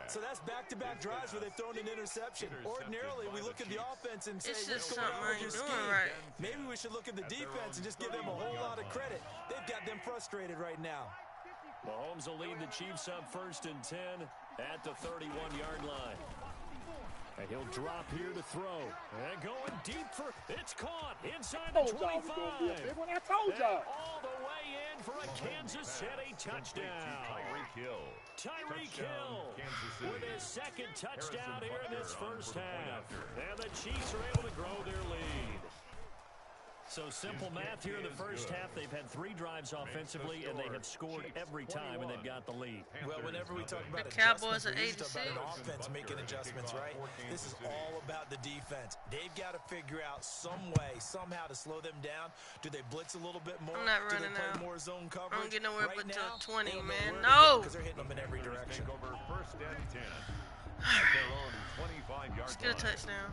So that's back-to-back drives where they've thrown an interception. Ordinarily, we look at the offense and say, It's what's just going something on I with ain't your doing scheme? right. Maybe we should look at the defense and just give them a whole lot of credit. They've got them frustrated right now. Mahomes will lead the Chiefs up 1st and 10 at the 31-yard line. And he'll drop here to throw. And going deep for, it's caught inside the 25. I told y'all. All the way in for a Kansas City touchdown. Tyreek Hill with his 2nd touchdown here in this 1st half. And the Chiefs are able to grow their lead. So simple math here in the 1st half. They've had 3 drives offensively, and they have scored every time, and they've got the lead. Well, whenever we talk about The Cowboys adjustments, are we just talk 86. about an offense making adjustments, right? This is all about the defense. They've got to figure out some way, somehow to slow them down. Do they blitz a little bit more? I'm not Do they running play out. more zone coverage? I don't get nowhere right but now, till 20, they don't man. know where to go No. because they're hitting them in every direction. Take over 1st and 10 at their own 25-yard Let's get a line. touchdown.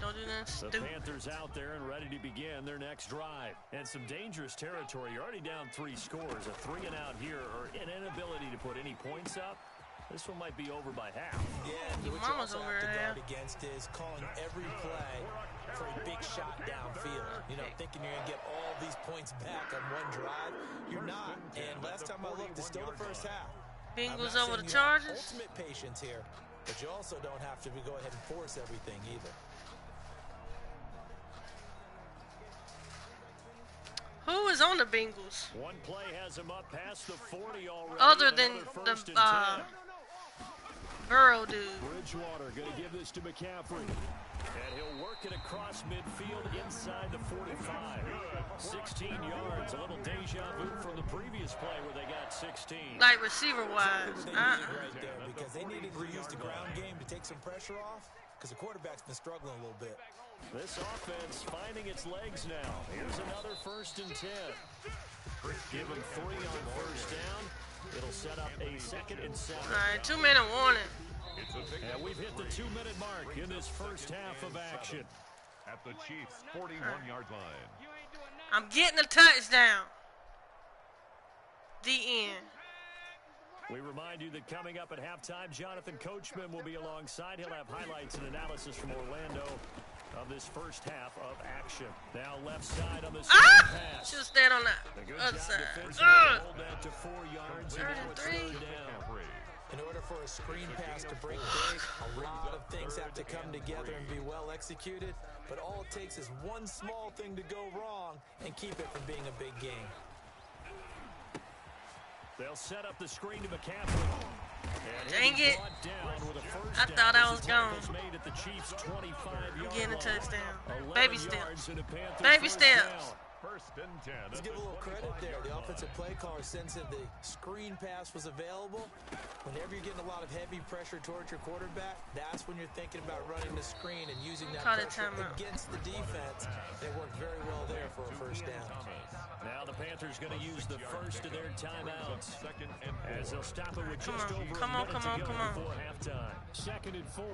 Don't do nothing The stupid. Panthers out there and ready to begin their next drive. And some dangerous territory. You're already down 3 scores. A 3 and out here, or an inability to put any points up. This one might be over by half. Yeah, and Your what you mama's also over have to there. guard against is calling every play for a big shot downfield. You know, thinking you're going to get all these points back on one drive. You're not. And last time I looked, it's still the 1st half. Bengals I'm not over the saying you have Chargers. ultimate patience here, but you also don't have to go ahead and force everything either. Who is on the Bengals? One play has him up past the 40 already. Other than Another 1st the and 10. Burrow dude. Bridgewater going to give this to McCaffrey. And he'll work it across midfield inside the 45. 16 yards, a little deja vu from the previous play where they got 16. Like receiver-wise. They needed right there because they needed to use the ground game to take some pressure off because the quarterback's been struggling a little bit. This offense finding its legs now. Here's another 1st and 10. Give him 3 on first down. It'll set up a 2nd and 7. All right, 2-minute warning. And we've hit the 2-minute mark in this first half of action. At the Chiefs' 41-yard line. I'm getting a touchdown. The end. We remind you that coming up at halftime, Jonathan Coachman will be alongside. He'll have highlights and analysis from Orlando of this first half of action. Now left side on the pass. Should have stayed on that other side. Hold that to 4 yards. And now it's 3rd down. In order for a screen pass to break big, a lot of things have to come together and be well executed. But all it takes is one small thing to go wrong and keep it from being a big game. They'll set up the screen to McCaffrey. Dang it. I thought I was gone. I'm getting a touchdown. Baby steps. Baby steps. 1st and 10. Let's give a little credit there. The offensive play caller said the screen pass was available. Whenever you're getting a lot of heavy pressure towards your quarterback, that's when you're thinking about running the screen and using that pressure against the defense. They worked very well there for a 1st down. Now the Panthers going to use the first of their timeouts as they'll stop it with just over a minute to go before halftime. 2nd and 4.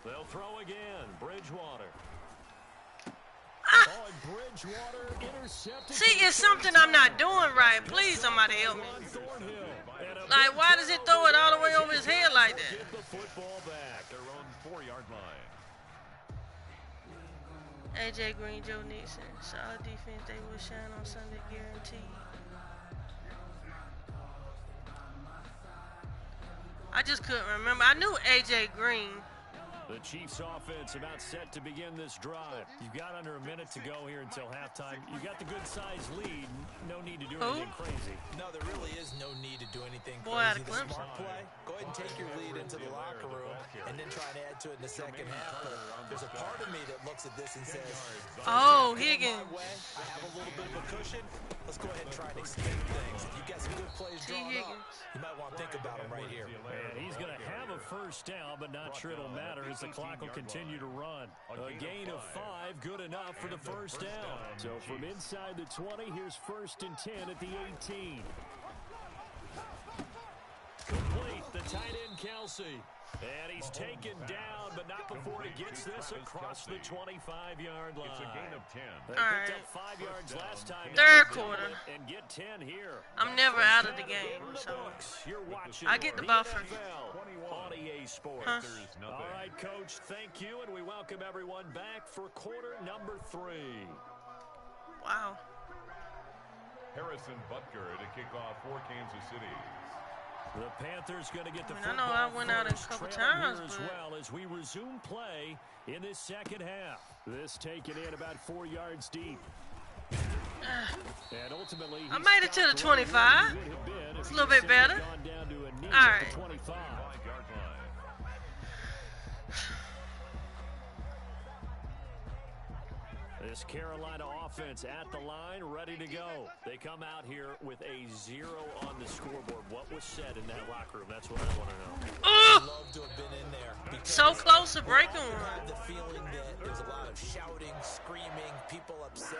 They'll throw again. Bridgewater. Oh, and Bridgewater intercepted. See, it's something I'm not doing right. Please, somebody help me. Like, why does it throw it all the way over his head like that? Get the football back. Their own 4-yard line. AJ Green, Joe Nixon. Solid defense. They will shine on Sunday, guaranteed. I just couldn't remember. I knew AJ Green. The Chiefs offense about set to begin this drive. You've got under a minute to go here until halftime. You got the good-sized lead. No need to do anything crazy. No, there really is no need to do anything Boy, out crazy. of The Clemson. smart play, go ahead and take your lead into the locker room and then try and add to it in the second half. But there's a part of me that looks at this and says, Oh, Higgins. I have a little bit of a cushion. Let's go ahead and try and extend things. If you've got some good plays drawn up, you might want to think about them right here. And he's going to have a first down, but not sure it'll matter as the clock will continue to run. A gain of 5, good enough for the first down. So from inside the 20, here's 1st and 10 at the 18. Complete, the tight end Kelsey. And he's taken down, but not before he gets this across the 25-yard line. It's a gain of 10. They picked up 5 yards last time. 3rd quarter. And get 10 here. I'm never out of the game, so You're watching I get the buffer. on EA Sports. Huh? All right, Coach, thank you, and we welcome everyone back for quarter number 3. Wow. Harrison Butker to kick off for Kansas City. The Panthers going to get the I know I went out a couple times, as well as we resume play in this second half. This taken in about 4 yards deep. And ultimately, I made it to the 25. It's a little bit better. All right. This Carolina offense at the line, ready to go. They come out here with a 0 on the scoreboard. What was said in that locker room? That's what I want to know. Ugh! Love to have been in there. So close to breaking one. I have the feeling that there's a lot of shouting, screaming, people upset.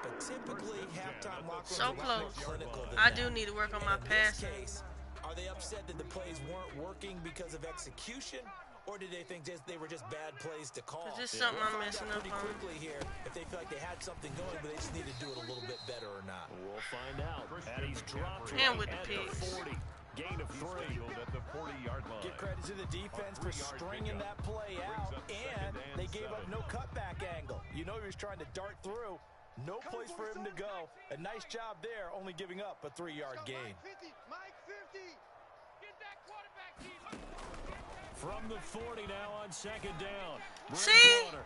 But typically, halftime locker rooms So are a lot more close. clinical than I that. do need to work on And my in this passing. case, are they upset that the plays weren't working because of execution? Or did they think they were just bad plays to call? Is this something I'm We'll find messing out up pretty on? quickly here if they feel like they had something going, but they just need to do it a little bit better or not. We'll find out. And he's dropped And with the at pigs. 40. Gain of 3. At the 40-yard line. Give credit to the defense for stringing that play out, and they gave up no cutback angle. You know he was trying to dart through. No place for him to go. A nice job there, only giving up a 3-yard gain. Mike 50. Get that quarterback, From the 40 now on second down. See? Bridgewater.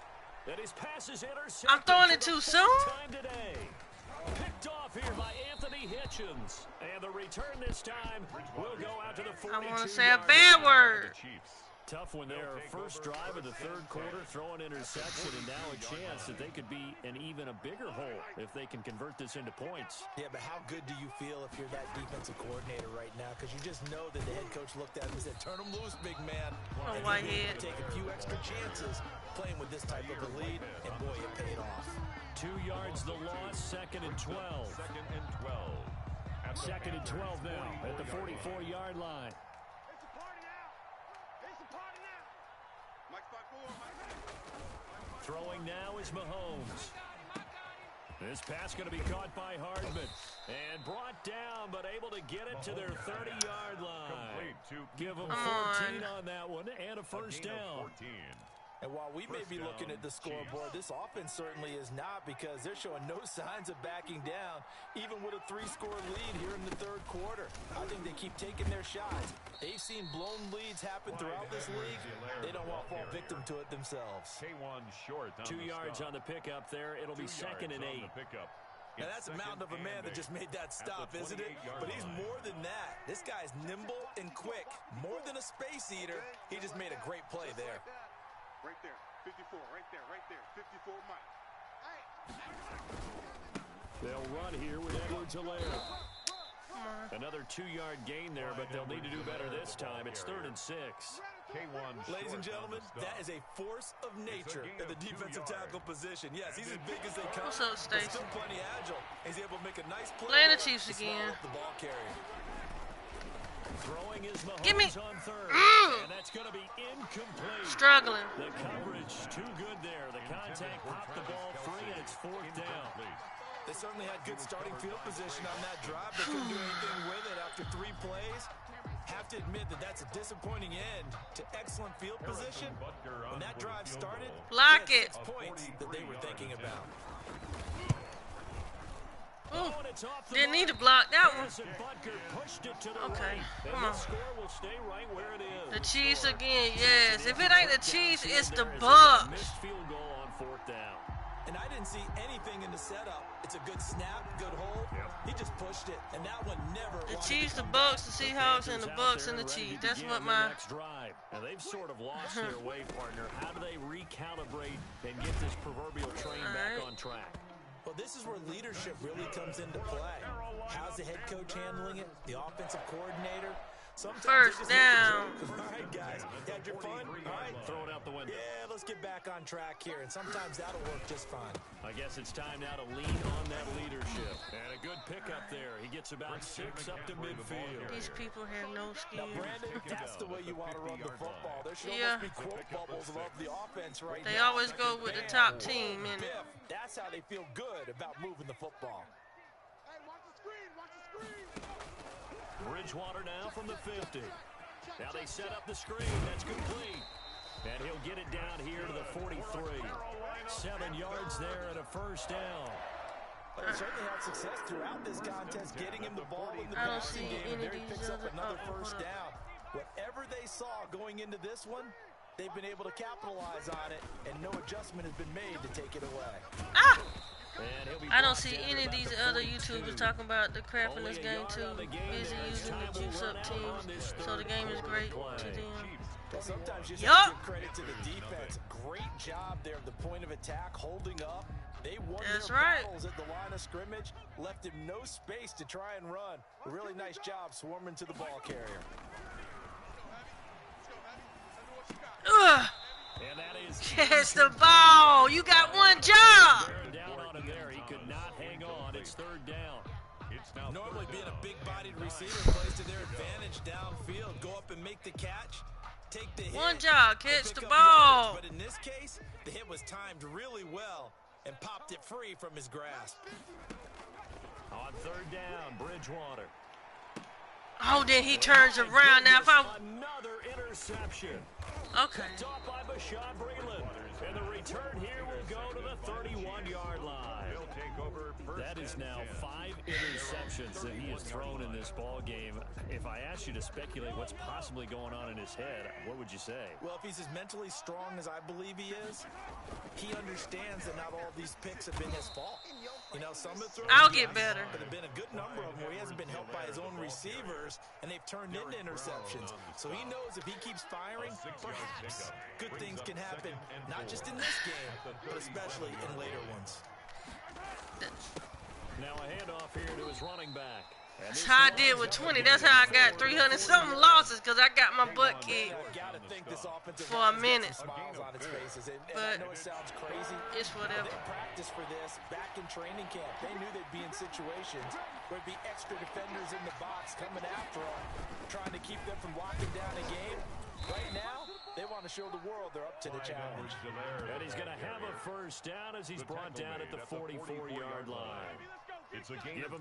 And his pass is intercepted. I'm throwing it for the too first soon? time today. Picked off here by Anthony Hitchens. And the return this time will go out to the 42. I want to say a bad word. Tough one there. First drive of the third quarter, throw an interception, and now a chance that they could be in even a bigger hole if they can convert this into points. Yeah, but how good do you feel if you're that defensive coordinator right now? Because you just know that the head coach looked at him and said, turn him loose, big man. Oh, and Whitehead. Take a few extra chances playing with this type of a lead, and boy, it paid off. 2 yards the loss, 2nd and 12. Second and 12. 2nd and 12 now at the 44-yard line. It's a party now. It's a party now. Mike 5-4, Mike. Throwing now is Mahomes. This pass going to be caught by Hardman and brought down, but able to get it to their 30-yard line. Give them 14 on that one and a first down. And while we may be looking at the scoreboard, this offense certainly is not, because they're showing no signs of backing down, even with a 3-score lead here in the third quarter. I think they keep taking their shots. They've seen blown leads happen throughout this league. They don't want to fall victim to it themselves. 2 yards on the pickup there. It'll be 2nd and 8. Now that's a mountain of a man that just made that stop, isn't it? But he's more than that. This guy's nimble and quick. More than a space eater. He just made a great play there. Right there, 54, right there, 54, Mike. They'll run here with Edwards-Helaire. Another 2-yard gain there, but they'll need to do better this time. It's 3rd and 6. Ladies and gentlemen, that is a force of nature in the defensive tackle position. Yes, he's as big as they come. What's up, Stacey? Still plenty agile. He's able to make a nice play. Playing the Chiefs again. The ball carrier. Throwing is Mahomes Give me. on 3rd. And that's going to be incomplete. Struggling. The coverage too good there. The contact popped the ball free, and it's 4th down. They certainly had good starting field position on that drive. They couldn't do anything with it after 3 plays. Have to admit that that's a disappointing end to excellent field position. When that drive started, Block they had it. 6 points that they were thinking about. Ooh, didn't need to block that one. Okay, come on. Right the Chiefs again, yes. If it ain't the Chiefs, it's the Bucks. Missed field goal on 4th down. And I didn't see anything in the setup. It's a good snap, good hold. He just pushed it, and that one never. The Chiefs, the Bucks, the Seahawks, and the Bucks and the Chiefs. That's what my. Next drive. Now they've sort of lost their way, partner. How do they recalibrate and get this proverbial train back on track? Well, this is where leadership really comes into play. How's the head coach handling it? The offensive coordinator? Sometimes First down. All right, guys, had your fun? All right, throw it out the window. Yeah, let's get back on track here, and sometimes that'll work just fine. I guess it's time now to lean on that leadership. And a good pickup there. He gets about 6 up to midfield. These people have no Now, skills. Brandon, that's the way you want to run the football. There should almost be quote bubbles above the offense right now. They always go with the top team, and that's how they feel good about moving the football. Hey, watch the screen, watch the screen. Bridgewater now from the 50. Now they set up the screen. That's complete. And he'll get it down here to the 43. 7 yards there and a first down. But they certainly had success throughout this contest, getting him the ball in the I don't passing see game. any There he of picks these up other. another first down. Whatever they saw going into this one, they've been able to capitalize on it, and no adjustment has been made to take it away. Ah! I don't see any of these other YouTubers talking about the crap in this game too. Busy using the juice up teams, so the game is great to them. Well, sometimes you just have to give credit to the defense. Great job there at the point of attack, holding up. They won their battles at the line of scrimmage, left him no space to try and run. A really nice job swarming to the ball carrier. Ugh. And that is Catch the ball. You got one job. Down on him there. He could not hang on. It's 3rd down. Normally being a big-bodied receiver plays to their advantage downfield. Go up and make the catch. Take the hit. One job. Catch the ball. But in this case, the hit was timed really well and popped it free from his grasp. On 3rd down, Bridgewater. Oh, then he turns around. Now, if I... Another interception. Okay. Picked off by Bashaud Breeland. And the return here will go to the 31-yard line. That is now 5 interceptions that he has thrown in this ball game. If I asked you to speculate what's possibly going on in his head, what would you say? Well, if he's as mentally strong as I believe he is, he understands that not all of these picks have been his fault. You know, some of the throws I'll get better. But there have been a good number of them where he hasn't been helped by his own receivers, and they've turned into interceptions. So he knows if he keeps firing, perhaps good things can happen, not just in this game, but especially in later ones. Now a handoff here to his running back. That's how I did with 20. That's how I got 300-something losses, because I got my butt kicked for a minute. But it's whatever. They practiced for this back in training camp. They knew they'd be in situations where it'd be extra defenders in the box coming after them, trying to keep them from locking down a game. Right now, they want to show the world they're up to the challenge. And he's going to have a first down as he's brought down at the 44-yard line.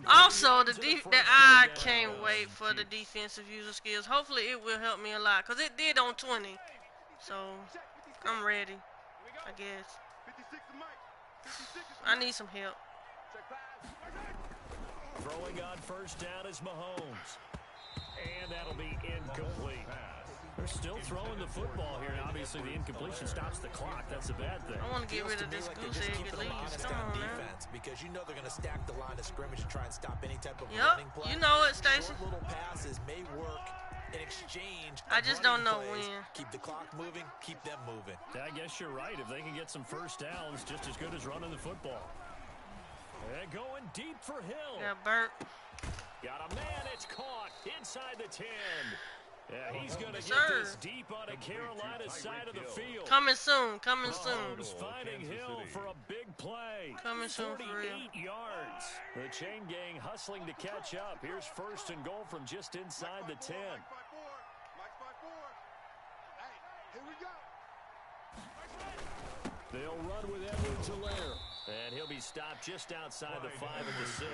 Also, I can't wait for the defensive user skills. Hopefully, it will help me a lot, because it did on 20. So, I'm ready, I guess. I need some help. Throwing on first down is Mahomes. And that'll be incomplete. They're still throwing the football here. Obviously, the incompletion stops the clock. That's a bad thing. I want to get rid of this goose egg at least. Come on, man. Because you know they're going to stack the line of scrimmage and try and stop any type of Yep, running play. you know it, Stacy. Short little passes may work in exchange. I just don't know plays. when. Keep the clock moving. Keep them moving. I guess you're right. If they can get some first downs, just as good as running the football. And going deep for Hill. Yeah, Burt. Got a man. It's caught inside the 10. Yeah, he's going to get this deep on the Carolina side of the field. Coming soon. Coming soon. Mahomes finding Hill for a big play. Coming soon for real. 48 yards. The chain gang hustling to catch up. Here's first and goal from just inside the 10. They'll run with Edwards-Helaire. And he'll be stopped just outside the 5 at the 6.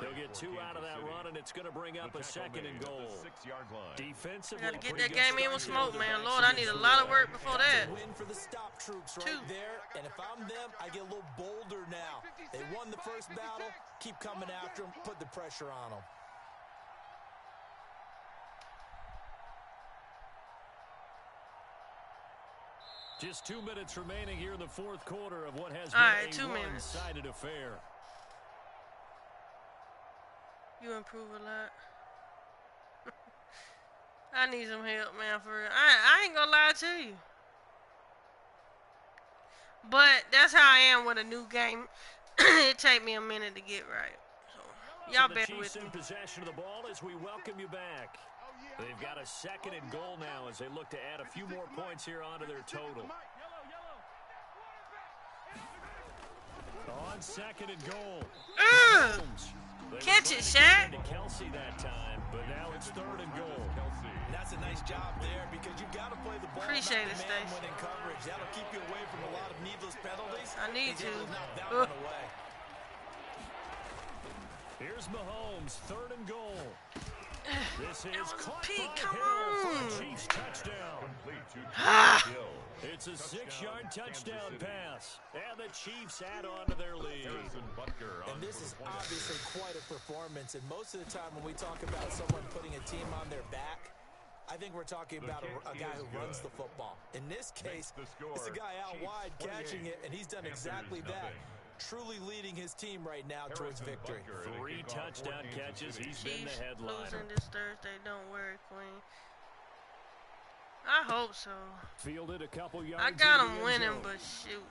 He'll get 2 out of that run, and it's going to bring up a second and goal. Defensively, Gotta get that game in with smoke, man. Lord, I need a lot of work before that. Win for the stop troops right there. And if I'm them, I get a little bolder now. They won the first battle. Keep coming after them. Put the pressure on them. Just 2 minutes remaining here in the fourth quarter of what has been a one-sided affair. You improve a lot. I need some help, man, for real. I ain't gonna lie to you. But that's how I am with a new game. It take me a minute to get right. So, y'all bear with me. In possession of the ball as we welcome you back. They've got a second and goal now as they look to add a few more points here onto their total. On second and goal. Catch it, Shaq. Kelsey that time, but now it's third and goal. And that's a nice job there because you've got to play the ball. Appreciate it, Stace. When in coverage, that'll keep you away from a lot of needless penalties. I need to. Knock that one away. Here's Mahomes, third and goal. This is Pete, come on. Chiefs touchdown. It's a 6-yard touchdown pass. And the Chiefs add on to their lead. And this is obviously quite a performance. And most of the time when we talk about someone putting a team on their back, I think we're talking about a guy who runs the football. In this case, it's a guy out wide catching it, and he's done exactly that. Truly leading his team right now towards victory. 3 touchdown catches. He's been the headliner. Losing this Thursday, don't worry, Queen. I hope so. Fielded a couple yards. I got him winning, but shoot.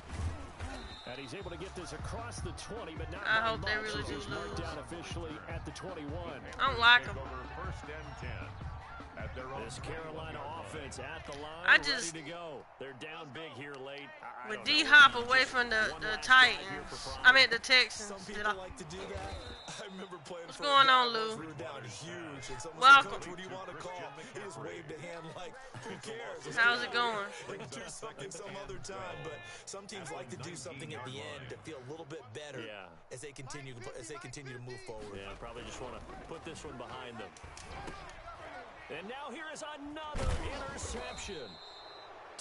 And he's able to get this across the 20, but not I hope they really do lose. Down officially at the 21. I don't like him. This Carolina offense at the line, ready to go. They're down big here late. With D-Hop away from the Titans. I mean the Texans. Some people like to do that. I remember playing. What's going on, Lou? We were down huge, and someone Welcome. said, Coach, what do you want to call? He just waved a hand like, who cares? How's it going? We can do something some other time, but some teams like to do something at the end to feel a little bit better as they continue to move forward. Yeah, probably just want to put this one behind them. And now here is another interception.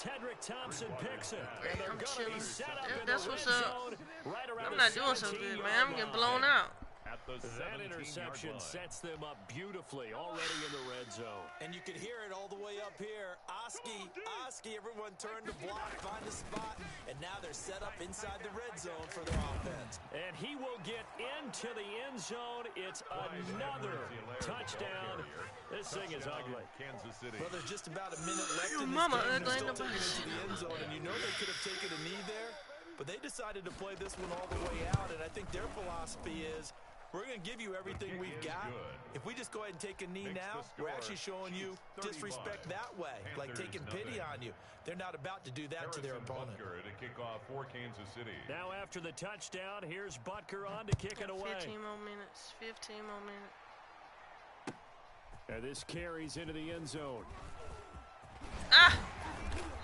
Tedrick Thompson picks it. And they're I'm going to be chilling. set up in That's the what's red up. zone right around I'm the not doing so good, man. I'm getting 17-yard blown line. out. At the That 17-yard interception line. sets them up beautifully already in the red zone. And you can hear it all the way up here. Oski, everyone turned to block, find a spot, and now they're set up inside the red zone for their offense. And he will get into the end zone. It's another touchdown. This thing is ugly. Kansas City. Well, there's just about a minute left Your in this mama game. ugly They're in still the taking it bus. to the end zone, and you know they could have taken a knee there, but they decided to play this one all the way out, and I think their philosophy is, we're going to give you everything we've got. If we just go ahead and take a knee now, we're actually showing you disrespect that way, like taking pity on you. They're not about to do that to their opponent. To kick off for Kansas City. Now after the touchdown, here's Butker on to kick it away. 15 more minutes. 15 more minutes. And this carries into the end zone. Ah!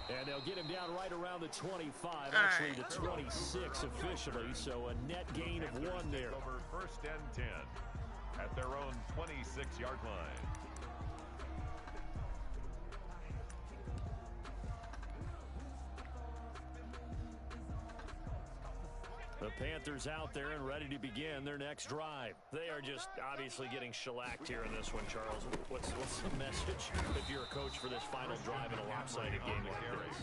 And they'll get him down right around the 25, All actually right. the 26 officially, so a net gain of 1 there. Over first and 10 at their own 26-yard line. The Panthers out there and ready to begin their next drive. They are just obviously getting shellacked here in this one, Charles. What's the message if you're a coach for this final drive in a lopsided game like this?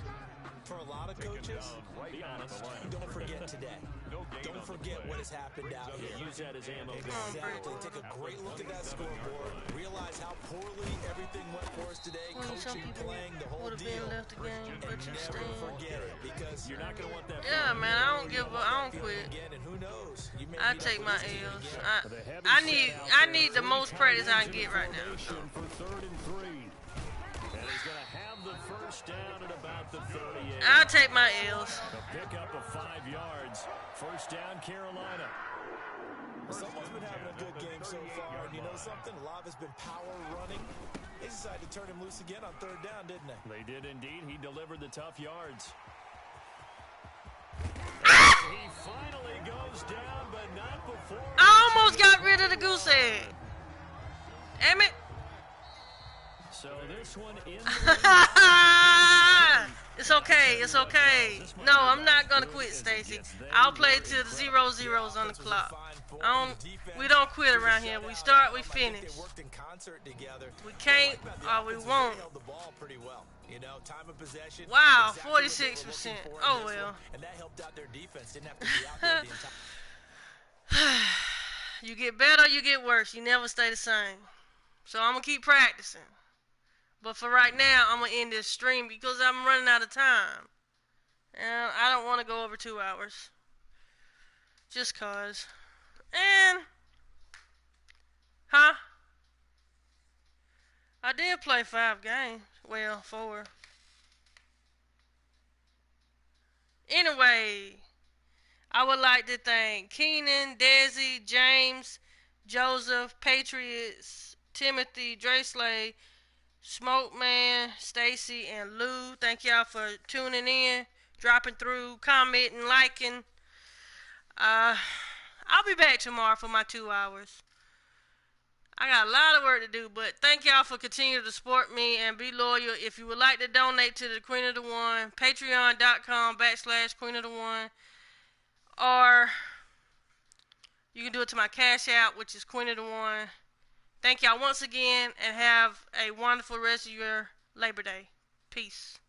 For a lot of coaches, Be honest. don't forget today. Don't forget what has happened out here. Use that as ammo. Exactly. Take a great look at that scoreboard. Realize how poorly everything went for us today. 20-some Coaching, people playing, the whole would have deal. been left the game, but you Never stayed. forget it, because You're not going to want that. Yeah, man, I don't give up. I don't quit. again, and who knows? You may I meet up take with my this team L's. again. I need the most practice I can get right now. So. For 3rd and 3. And he's going to have the first down at about the 38. I'll take my L's. A pickup of 5 yards. First down, Carolina. Someone's been having a good game so far, and you know something? A lot of it's been power running. They decided to turn him loose again on 3rd down, didn't they? They did indeed. He delivered the tough yards. And he finally goes down, but not before. I almost got rid of the goose egg. Damn it. So this one in. It's okay. It's okay. No, I'm not gonna quit, Stacy. I'll play till the 0-0's on the clock. We don't quit around here. We start, we finish. They worked in concert together. We can't or we won't. Held the ball pretty well. You know, time of possession. Wow, exactly what they were 46%. looking for in Oh, this well. one, and that helped out their defense. Didn't have to be out there the entire. You get better, you get worse. You never stay the same. So I'm gonna keep practicing. But for right now, I'm gonna end this stream because I'm running out of time. And I don't want to go over 2 hours. Just cause. And I did play 5 games. Well, 4. Anyway, I would like to thank Keenan, Desi, James, Joseph, Patriots, Timothy, Dre Slay, Smoke Man, Stacy, and Lou. Thank y'all for tuning in, dropping through, commenting, liking. I'll be back tomorrow for my 2 hours. I got a lot of work to do, but thank y'all for continuing to support me and be loyal. If you would like to donate to the Queen of the One, patreon.com/Queen of the One, or you can do it to my Cash App, which is Queen of the One. Thank y'all once again, and have a wonderful rest of your Labor Day. Peace.